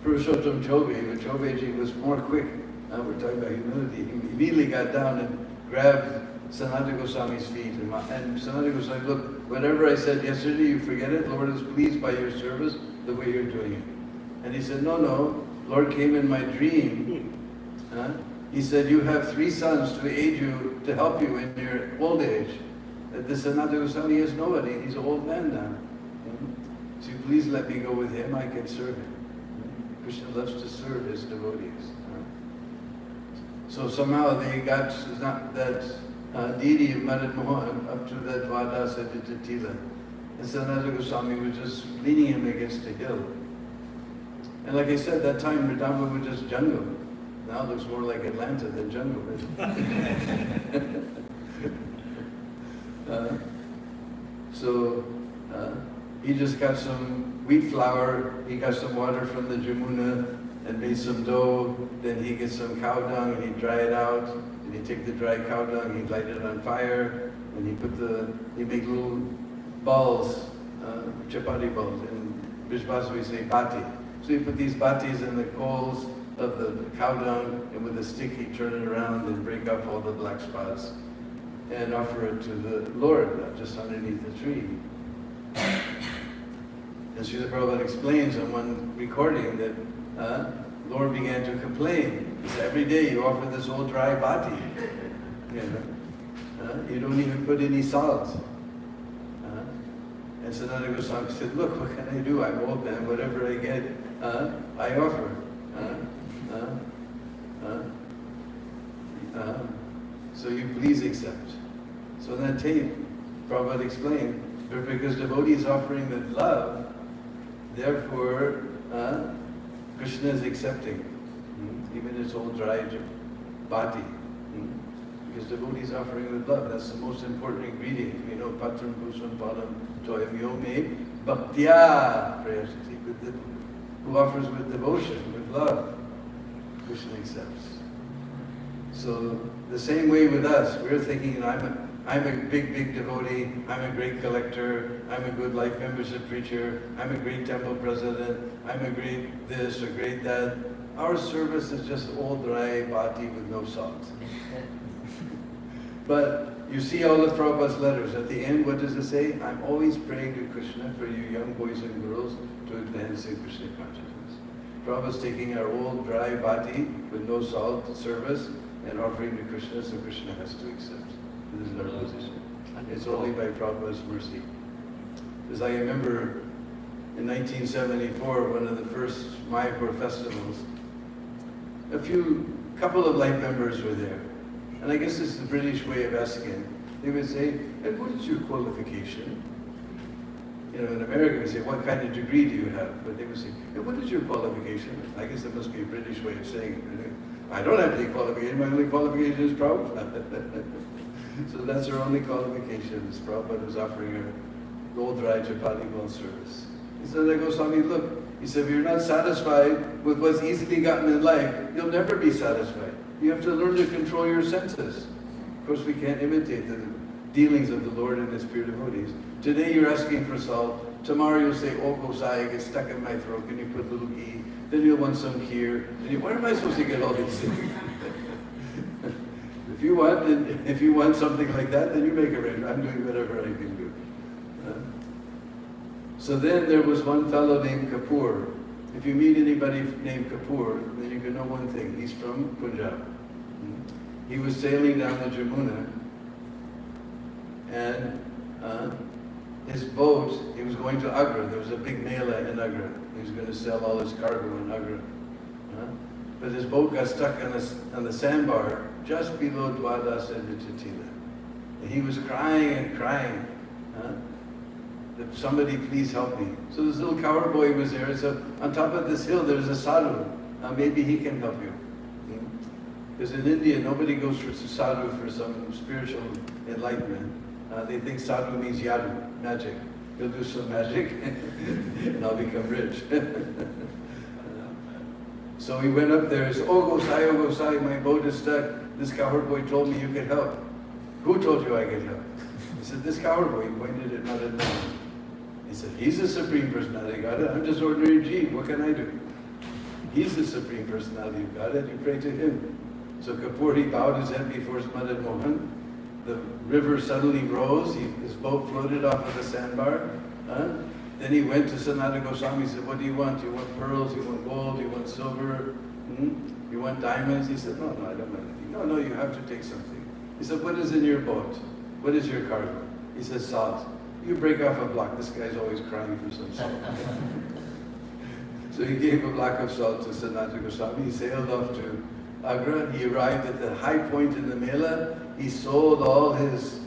Purushottam Chobe, but Chobeji was more quick. We're talking about humility. He immediately got down and grabbed Sanatana Goswami's feet. And Sanatana Goswami, look, whatever I said yesterday, you forget it. Lord is pleased by your service, the way you're doing it. And he said, no, Lord came in my dream He said, you have 3 sons to aid you, to help you in your old age. The Sanatana Goswami has nobody. He's an old man now. So please let me go with him. I can serve him. Krishna loves to serve his devotees. So somehow they got that deity of Madan Mohan up to that Dwadasa Tila. And Sanatana Goswami was just leaning him against a hill. And like I said, that time Vrindavan was just jungle. Now it looks more like Atlanta than jungle. He just got some wheat flour, he got some water from the Jamuna and made some dough. Then he gets some cow dung and he dry it out. And he take the dry cow dung, he light it on fire, and he make little balls, chapati balls. In Vishvasa we say bati. So he put these batis in the coals of the cow dung, and with a stick he turn it around and break off all the black spots and offer it to the Lord, just underneath the tree. And Srila Prabhupada explains on one recording that Lord began to complain. He said, every day you offer this old dry bati. You don't even put any salt. And Sanatana Goswami said, look, what can I do? I'm old man, whatever I get, I offer. So you please accept. So in that tape, Prabhupada explained, but because devotee is offering with love, therefore Krishna is accepting, even its old dry bati. Because devotee is offering with love. That's the most important ingredient. We know patram bhusam padam toyamyo me bhaktya prayasati. Who offers with devotion, with love, Krishna accepts. So the same way with us, we're thinking, I'm a big devotee, I'm a great collector, I'm a good life membership preacher, I'm a great temple president, I'm a great this or great that. Our service is just old dry bati with no salt. But you see all of Prabhupada's letters. At the end, what does it say? I'm always praying to Krishna for you young boys and girls to advance in Krishna consciousness. Prabhupada's taking our old dry bati with no salt service and offering to Krishna, so Krishna has to accept. This is our position. It's only by Prabhupada's mercy. Because I remember in 1974, one of the first Mayapur festivals, couple of life members were there. And I guess this is the British way of asking. They would say, and what is your qualification? In America we say, what kind of degree do you have? But they would say, and what is your qualification? I guess that must be a British way of saying it. I don't have any qualification. My only qualification is Prabhupada. So that's our only qualification, is Prabhupada is offering her gold dry chapati ball service. He said, Goswami, look, he said, if you're not satisfied with what's easily gotten in life, you'll never be satisfied. You have to learn to control your senses. Of course, we can't imitate the dealings of the Lord and His pure devotees. Today you're asking for salt. Tomorrow you'll say, oh, Gosai, it gets stuck in my throat. Can you put a little ghee? Then you'll want some kheer. Where am I supposed to get all these things? If you want something like that, then you make arrangements. I'm doing whatever I can do. So then there was one fellow named Kapoor. If you meet anybody named Kapoor, then you can know one thing. He's from Punjab. He was sailing down the Jamuna, and his boat, he was going to Agra. There was a big mela in Agra. He was going to sell all his cargo in Agra. But his boat got stuck on the sandbar just below Dwadasa and Tila. And he was crying and crying. Somebody please help me. So this little cowherd boy was there. So on top of this hill there's a sadhu. Maybe he can help you. Because in India nobody goes for sadhu for some spiritual enlightenment. They think sadhu means yadu, magic. He'll do some magic and I'll become rich. So he went up there and said, oh Gosai, my boat is stuck. This cowherd boy told me you could help. Who told you I could help? He said, this cowherd boy. He pointed at Madan Mohan. He said, he's the Supreme Personality of Godhead. I'm just ordinary Jeev. What can I do? He's the Supreme Personality of Godhead. You pray to him. So Kapoor, he bowed his head before Madan Mohan. The river suddenly rose. His boat floated off of the sandbar. Then he went to Sanatana Goswami and said, what do you want? You want pearls? You want gold? You want silver? You You want diamonds? He said, no, I don't want anything. No, you have to take something. He said, what is in your boat? What is your cargo? He said, salt. You break off a block. This guy's always crying for some salt. So he gave a block of salt to Sanatana Goswami. He sailed off to Agra. He arrived at the high point in the Mela. He sold all his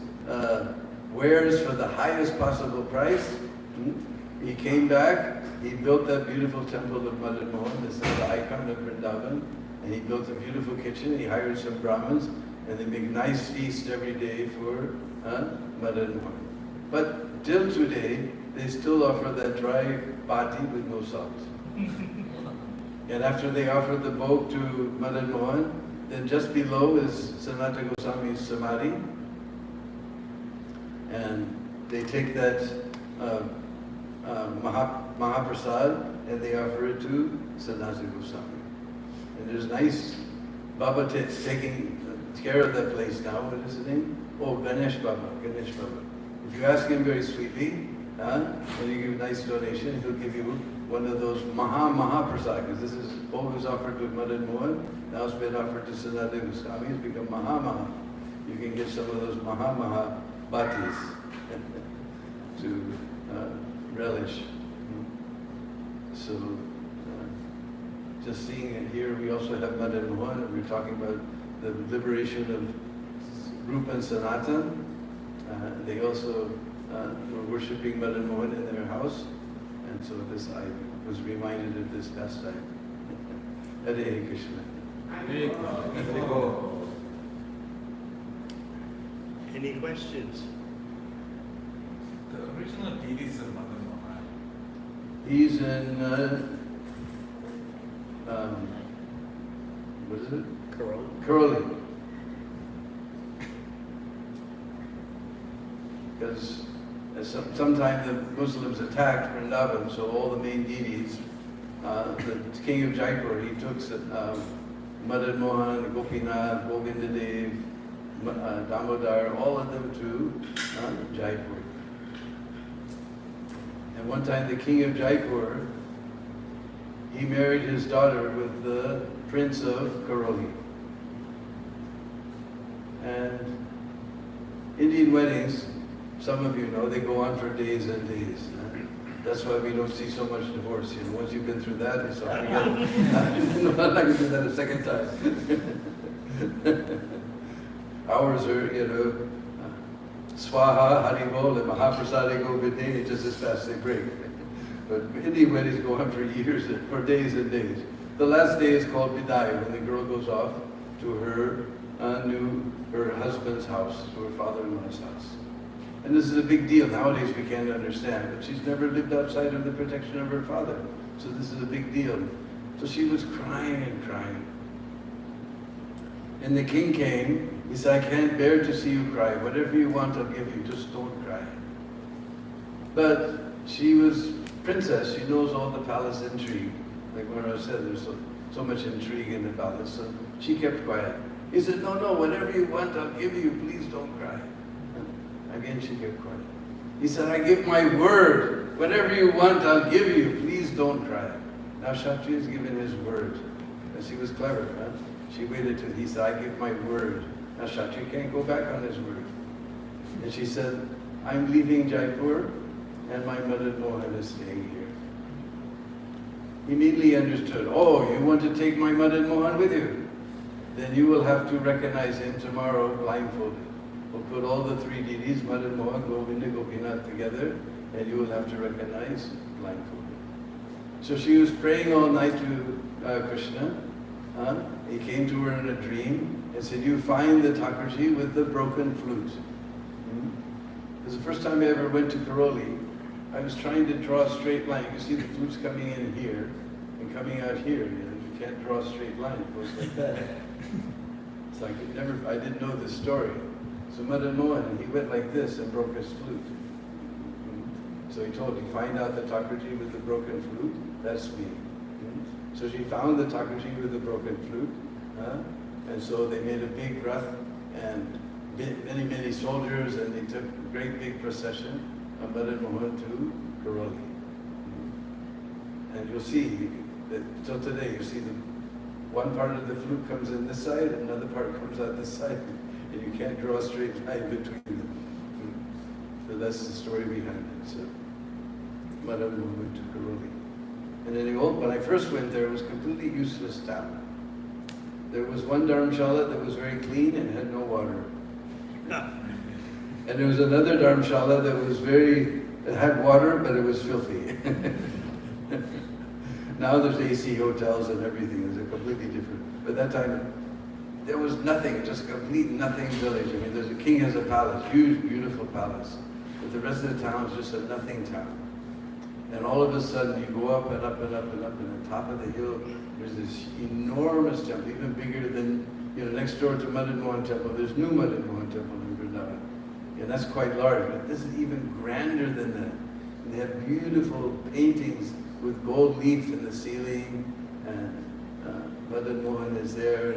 wares for the highest possible price. He came back. He built that beautiful temple of Madan Mohan. This is the icon of Vrindavan. And he built a beautiful kitchen. He hired some Brahmins. And they make nice feasts every day for Madan Mohan. But till today, they still offer that dry bati with no salt. And after they offered the bhog to Madan Mohan, then just below is Sanatana Goswami's samadhi. And they take that Mahaprasad and they offer it to Sanatana Goswami. And there's nice Baba taking care of that place now. What is his name? Oh, Ganesh Baba. If you ask him very sweetly, and you give a nice donation, he'll give you one of those Mahaprasadas. This is what was offered to Madan Mohan. Now it's been offered to Sanatana Goswami. It's become Maha. You can get some of those Maha Bhatis to relish. So, just seeing it here, we also have Madan Mohan. We're talking about the liberation of Rupa and Sanatan. They also were worshipping Madan Mohan in their house. And so this, I was reminded of this pastime. Hare Krishna. Any questions? The original deities of Madan Mohan. He's in, what is it? Karoli. Because sometime the Muslims attacked Vrindavan, so all the main deities, the king of Jaipur, he took Madan Mohan, Gopinath, Govindadev, Damodar, all of them to Jaipur. And one time the king of Jaipur, he married his daughter with the prince of Karoli. And Indian weddings, some of you know, they go on for days and days. That's why we don't see so much divorce. You know, once you've been through that, it's all forget. No, I'm not going to do that a second time. Ours are, Swaha, Haribol, and Mahaprasadi go Vidya, just as fast they break. But Indian weddings go on for years, for days and days. The last day is called Bidai, when the girl goes off to her husband's house, to her father-in-law's house. And this is a big deal. Nowadays we can't understand, but she's never lived outside of the protection of her father. So this is a big deal. So she was crying and crying. And the king came. He said, I can't bear to see you cry. Whatever you want, I'll give you. Just don't cry. But she was princess. She knows all the palace intrigue. Like Mara said, there's so much intrigue in the palace. So she kept quiet. He said, no, whatever you want, I'll give you. Please don't cry. Again, she kept quiet. He said, I give my word. Whatever you want, I'll give you. Please don't cry. Now Kshatriya has given his word. And she was clever, huh? She waited till he said, I give my word. Now Kshatriya can't go back on his word. And she said, I'm leaving Jaipur and my Madan Mohan is staying here. He immediately understood, oh, you want to take my Madan Mohan with you? Then you will have to recognize him tomorrow blindfolded. We'll put all the three deities, Madan Mohan, Govinda, Gopinath together, and you will have to recognize blindfolded. So she was praying all night to Krishna. He came to her in a dream and said, you find the Thakurji with the broken flute. It was the first time I ever went to Karoli. I was trying to draw a straight line. You see the flute's coming in here and coming out here. You can't draw a straight line. It goes like that. So I didn't know this story. So Madan Mohan, he went like this and broke his flute. So he told me, find out the Thakurji with the broken flute, that's me. So she found the Thakurji with the broken flute, and so they made a big rath and many soldiers, and they took a great big procession of Madan Mohan to Karoli. And you'll see, that till today, you see one part of the flute comes in this side, another part comes out this side, and you can't draw a straight line between them. So that's the story behind it. So Madam went to Karoli. And when I first went there, it was a completely useless town. There was one dharamshala that was very clean and had no water. And there was another dharamshala that had water, but it was filthy. Now there's AC hotels and everything. It's a completely different. But that time, there was nothing, just a complete nothing village. I mean, the king has a palace, huge, beautiful palace. But the rest of the town is just a nothing town. And all of a sudden, you go up and up and up and up, and on top of the hill, there's this enormous temple, even bigger than, next door to Madan Mohan Temple. There's new Madan Mohan Temple in Vrindavan. And that's quite large, but this is even grander than that. And they have beautiful paintings with gold leaf in the ceiling, and Madan Mohan is there,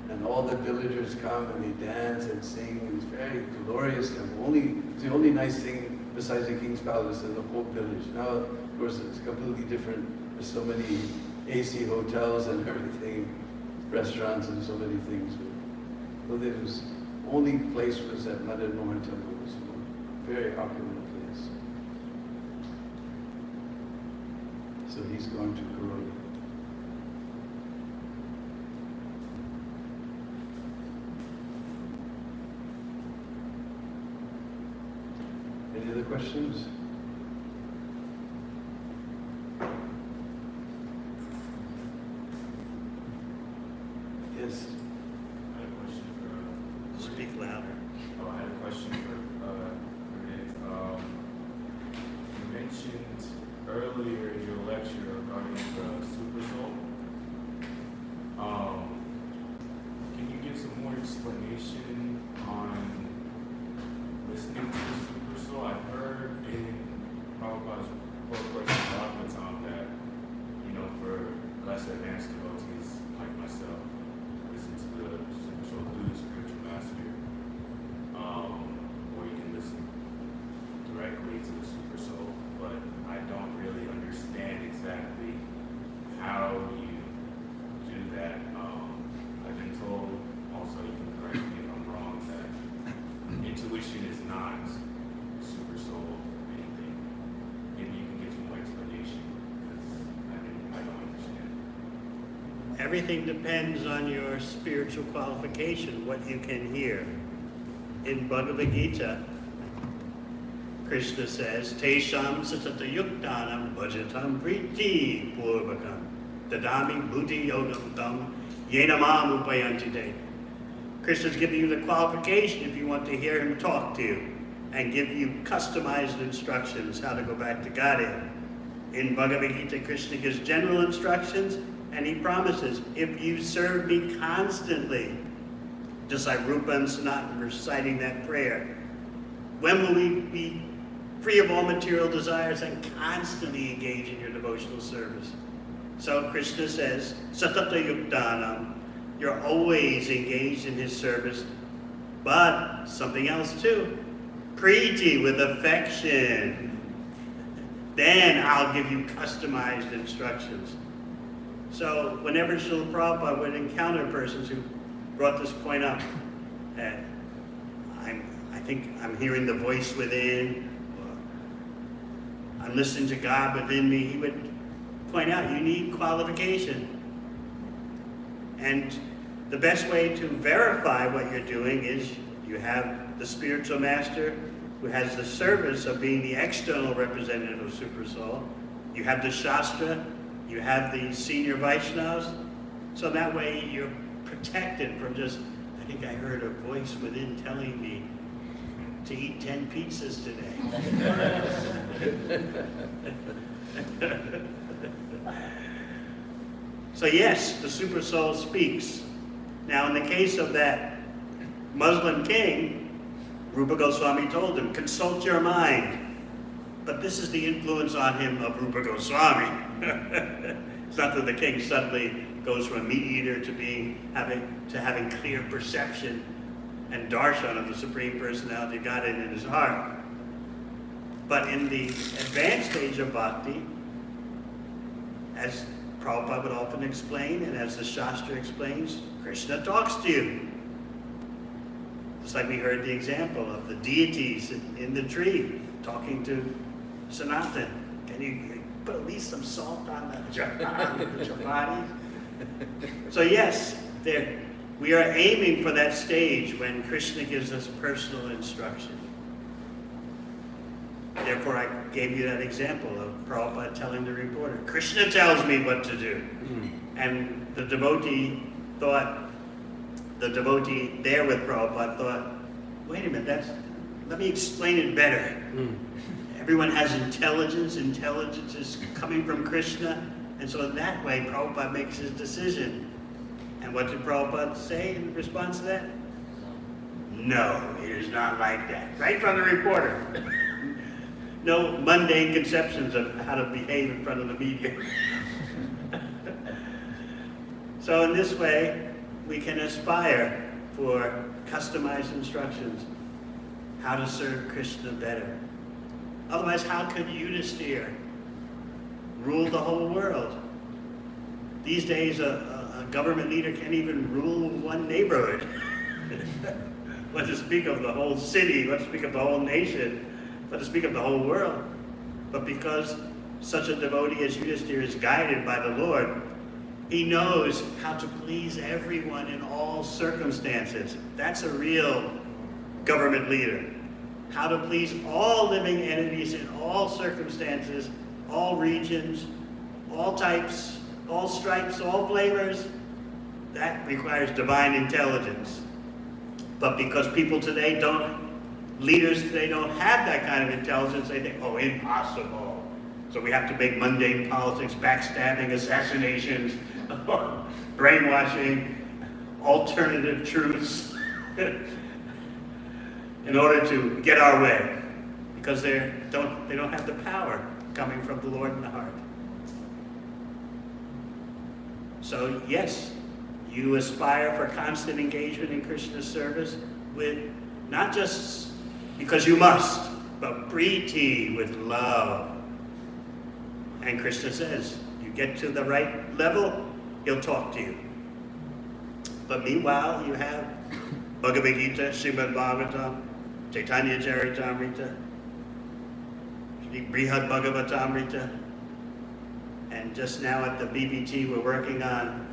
and all the villagers come and they dance and sing. It's very glorious temple. It's the only nice thing besides the king's palace in the whole village. Now, of course, it's completely different. There's so many AC hotels and everything, restaurants and so many things. But it was only place was that Madan Mohan Temple. Was a very opulent place. So he's gone to Karoli. Any other questions? Yes. I had a question for. Speak louder. Oh, I had a question for Nick. You mentioned earlier in your lecture regarding the super soul. Can you give some more explanation on listening to the super soul? I've heard in Prabhupada's course of Bhagavatam that, for less advanced devotees like myself, listen to the super soul through the spiritual master, or you can listen directly to the super soul. But I don't really understand exactly how you do that. I've been told, also you can correct me if I'm wrong, that intuition is not super soul anything. Maybe you can give some more explanation, because I don't understand. Everything depends on your spiritual qualification, what you can hear. In Bhagavad Gita, Krishna says, Tesham satata yuktanam bhajatam priti purvakam dadami bhuti yogam tam yenamam upayantite. Krishna's giving you the qualification if you want to hear him talk to you and give you customized instructions how to go back to Godhead. In Bhagavad Gita, Krishna gives general instructions, and he promises, if you serve me constantly, just like Rupa and Sanatan reciting that prayer, when will we be free of all material desires and constantly engage in your devotional service? So Krishna says, Satata Yuktanam, you're always engaged in his service, but something else too, Preeti, with affection. Then I'll give you customized instructions. So whenever Srila Prabhupada would encounter persons who brought this point up, I think I'm hearing the voice within, or I'm listening to God within me, he would point out, you need qualification. And the best way to verify what you're doing is you have the spiritual master who has the service of being the external representative of Super Soul. You have the Shastra, you have the senior Vaishnavas, so that way you're protected from just, I think I heard a voice within telling me to eat 10 pizzas today. So yes, the Super Soul speaks. Now in the case of that Muslim king, Rupa Goswami told him, consult your mind. But this is the influence on him of Rupa Goswami. It's not that the king suddenly goes from a meat eater to having clear perception and darshan of the Supreme Personality of Godhead in his heart. But in the advanced stage of bhakti, as Prabhupada would often explain, and as the Shastra explains, Krishna talks to you. Just like we heard the example of the deities in the tree talking to Sanatan. Can you put at least some salt on the chapati? So yes, we are aiming for that stage when Krishna gives us personal instruction. Therefore, I gave you that example of Prabhupada telling the reporter, Krishna tells me what to do. And the devotee there with Prabhupada thought, wait a minute, let me explain it better. Everyone has intelligence. Intelligence is coming from Krishna. And so in that way, Prabhupada makes his decision. And what did Prabhupada say in response to that? No, it is not like that. Right from the reporter. No mundane conceptions of how to behave in front of the media. So in this way, we can aspire for customized instructions, how to serve Krishna better. Otherwise, how could Yudhisthira rule the whole world? These days, a government leader can't even rule one neighborhood. What to speak of the whole city, what to speak of the whole nation, what to speak of the whole world. But because such a devotee as Yudhisthira is guided by the Lord, he knows how to please everyone in all circumstances. That's a real government leader. How to please all living entities in all circumstances, all regions, all types, all stripes, all flavors. That requires divine intelligence. But because leaders today don't have that kind of intelligence, they think, oh, impossible. So we have to make mundane politics, backstabbing, assassinations, brainwashing, alternative truths in order to get our way, because they don't have the power coming from the Lord in the heart. So yes, you aspire for constant engagement in Krishna's service with not just because you must, but priti, with love. And Krishna says, you get to the right level, he'll talk to you. But meanwhile, you have Bhagavad Gita, Srimad Bhagavatam, Chaitanya Charitamrita, Brihad Bhagavatamrita, and just now at the BBT we're working on,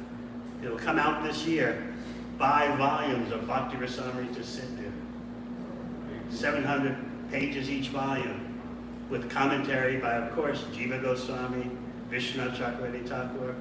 it'll come out this year, 5 volumes of Bhakti Rasamrita Sindhu. 700 pages each volume, with commentary by, of course, Jiva Goswami, Vishwanath Chakravarti Thakur,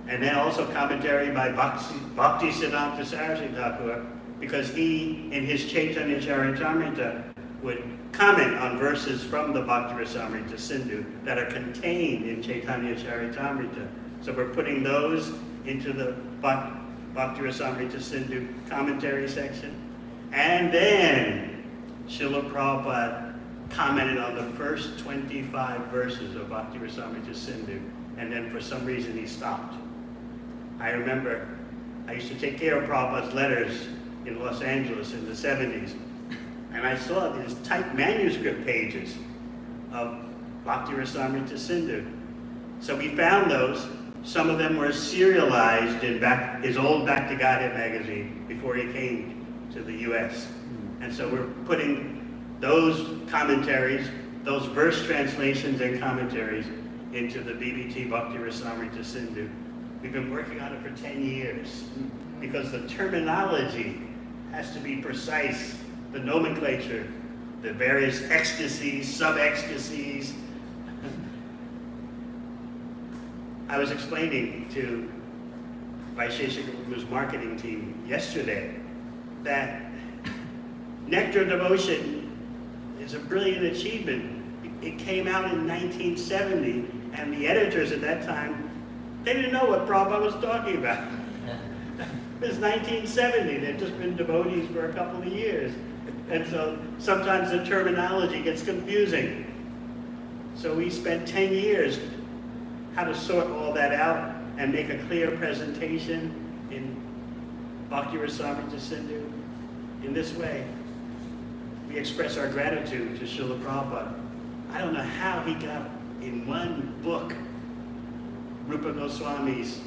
and then also commentary by Bhakti Siddhanta Saraswati Thakur, because he, in his Chaitanya Charitamrita, would comment on verses from the Bhakti Rasamrita Sindhu that are contained in Chaitanya Charitamrita. So we're putting those into the Bhakti Rasamrita Sindhu commentary section. And then Srila Prabhupada commented on the first 25 verses of Bhakti Rasamrita Sindhu, and then for some reason he stopped. I remember I used to take care of Prabhupada's letters in Los Angeles in the 70s, and I saw these typed manuscript pages of Bhakti Rasamrita Sindhu. So we found those. Some of them were serialized in his old Back to Godhead magazine before he came to the U.S. And so we're putting those commentaries, those verse translations and commentaries into the BBT Bhakti Rasamrita Sindhu. We've been working on it for 10 years because the terminology has to be precise, the nomenclature, the various ecstasies, sub-ecstasies. I was explaining to Vaisheshika Prabhu's marketing team yesterday that Nectar Devotion is a brilliant achievement. It came out in 1970, and the editors at that time, they didn't know what Prabhupada was talking about. It was 1970. They'd just been devotees for a couple of years. And so sometimes the terminology gets confusing. So we spent 10 years how to sort all that out and make a clear presentation in Bhakti Rasamrita Sindhu. In this way, we express our gratitude to Srila Prabhupada. I don't know how he got in one book Rupa Goswami's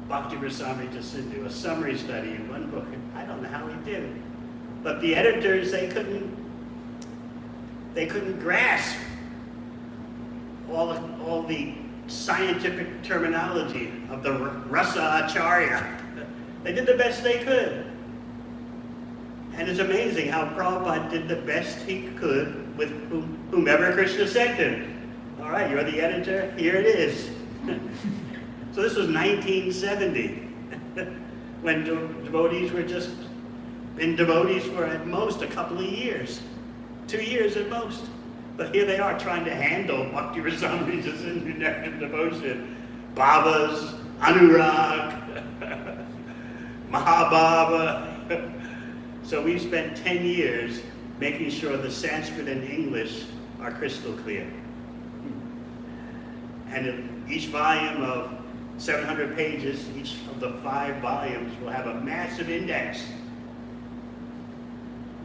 Bhakti Rasamrita Sindhu, a summary study in one book. I don't know how he did it. But the editors, they couldn't grasp all the scientific terminology of the Rasa Acharya. They did the best they could. And it's amazing how Prabhupada did the best he could with whomever Krishna sent him. All right, you're the editor, here it is. So this was 1970, when devotees were just been devotees for at most a couple of years, 2 years at most. But here they are trying to handle Bhakti Rasamrita Sindhu Nectar Devotion, Bhavas, Anurag, Mahabhava. So we've spent 10 years making sure the Sanskrit and English are crystal clear. And in each volume of 700 pages, each of the 5 volumes will have a massive index,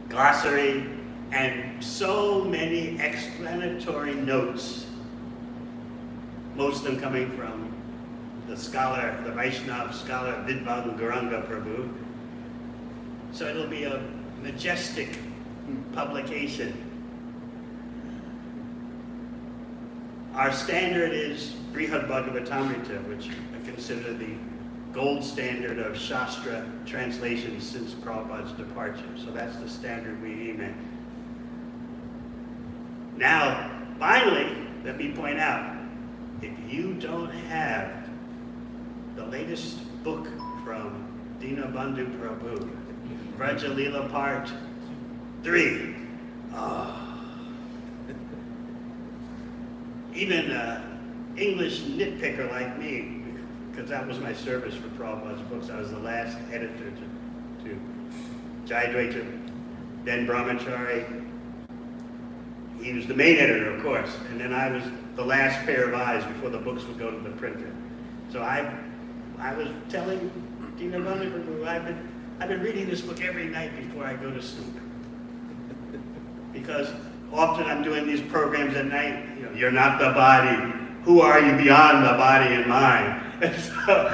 glossary, and so many explanatory notes, most of them coming from the scholar, the Vaishnava scholar Devamrita Prabhu. So it'll be a majestic publication. Our standard is Brihad Bhagavatamrita, which I consider the gold standard of Shastra translations since Prabhupada's departure. So that's the standard we aim at. Now, finally, let me point out, if you don't have the latest book from Deena Bandhu Prabhu, Vraja Leela Part 3, even an English nitpicker like me, because that was my service for Prabhupada's books, I was the last editor to Jayadvaita, then Brahmachari. He was the main editor, of course, and then I was the last pair of eyes before the books would go to the printer. So I was telling Deena Bandhu Prabhu, I've been reading this book every night before I go to sleep. Because often I'm doing these programs at night, you're not the body. Who are you beyond the body and mind? And so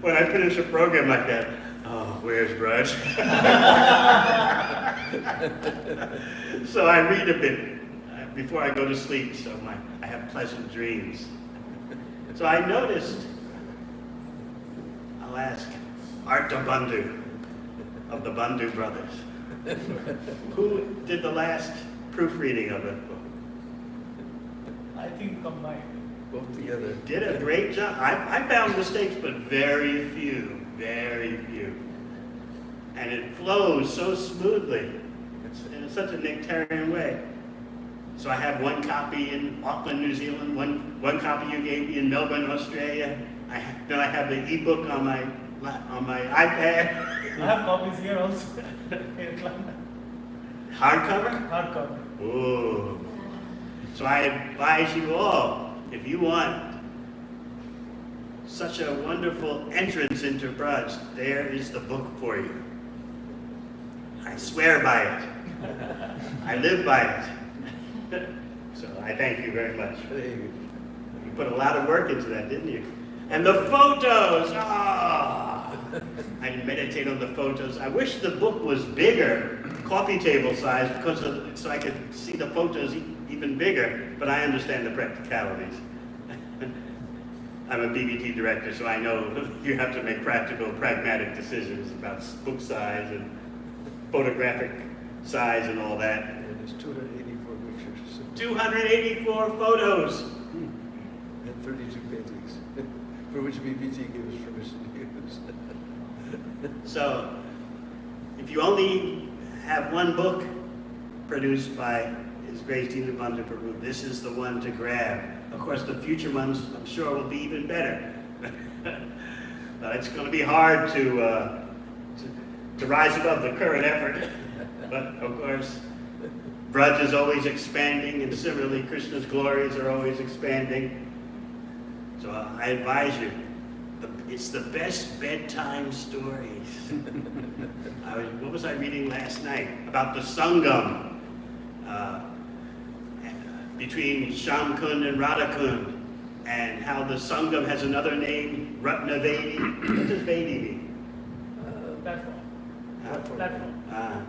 when I finish a program like that, oh, where's Braj? So I read a bit before I go to sleep, so I have pleasant dreams. So I noticed, I'll ask, Arta Bandhu of the Bandhu brothers, who did the last proofreading of it? I think combined. Both together. Did a great job. I found mistakes, but very few. And it flows so smoothly in such a nectarian way. So I have one copy in Auckland, New Zealand, one copy you gave me in Melbourne, Australia. Then I have the ebook on my iPad. I have copies here also. In London. Hardcover? Hardcover. Ooh. So I advise you all, if you want such a wonderful entrance into Braj, there is the book for you. I swear by it. I live by it. So I thank you very much. You put a lot of work into that, didn't you? And the photos! I meditate on the photos. I wish the book was bigger, coffee table size, so I could see the photos even bigger, but I understand the practicalities. I'm a BBT director, so I know you have to make practical, pragmatic decisions about book size and photographic size and all that. Yeah, there's 284 pictures. 284 photos! And 32 paintings, for which BBT gave us permission to use. So, if you only have one book produced by His Grace Deena Bandhu Prabhu, this is the one to grab. Of course, the future ones, I'm sure, will be even better. But it's going to be hard to rise above the current effort. But, of course, Braj is always expanding, and similarly, Krishna's glories are always expanding. So I advise you, it's the best bedtime stories. What was I reading last night? About the Sangam between Shamkund and Radhakund. and how the Sangam has another name, Ratnavedi. What does Vedi mean? Platform. Platform.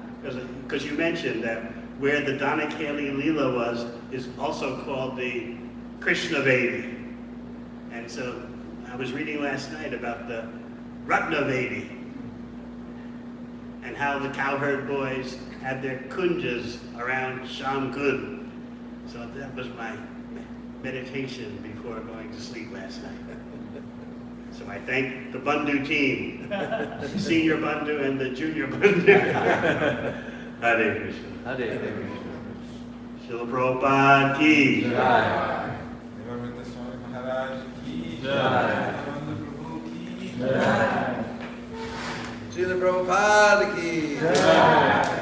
Because you mentioned that where the Danakali Leela was is also called the Krishna Vedi. And so I was reading last night about the Ratnavedi and how the cowherd boys had their kunjas around Shamkund. So that was my meditation before going to sleep last night. So I thank the Bandhu team, the senior Bandhu and the junior Bandhu. Hare Krishna. Hare Krishna. Srila Prabhupada ki. Jai. Devamrita Swami Maharaj ki. Jai. Bandhu Prabhu ki. Jai. Srila Prabhupada ki. Jai.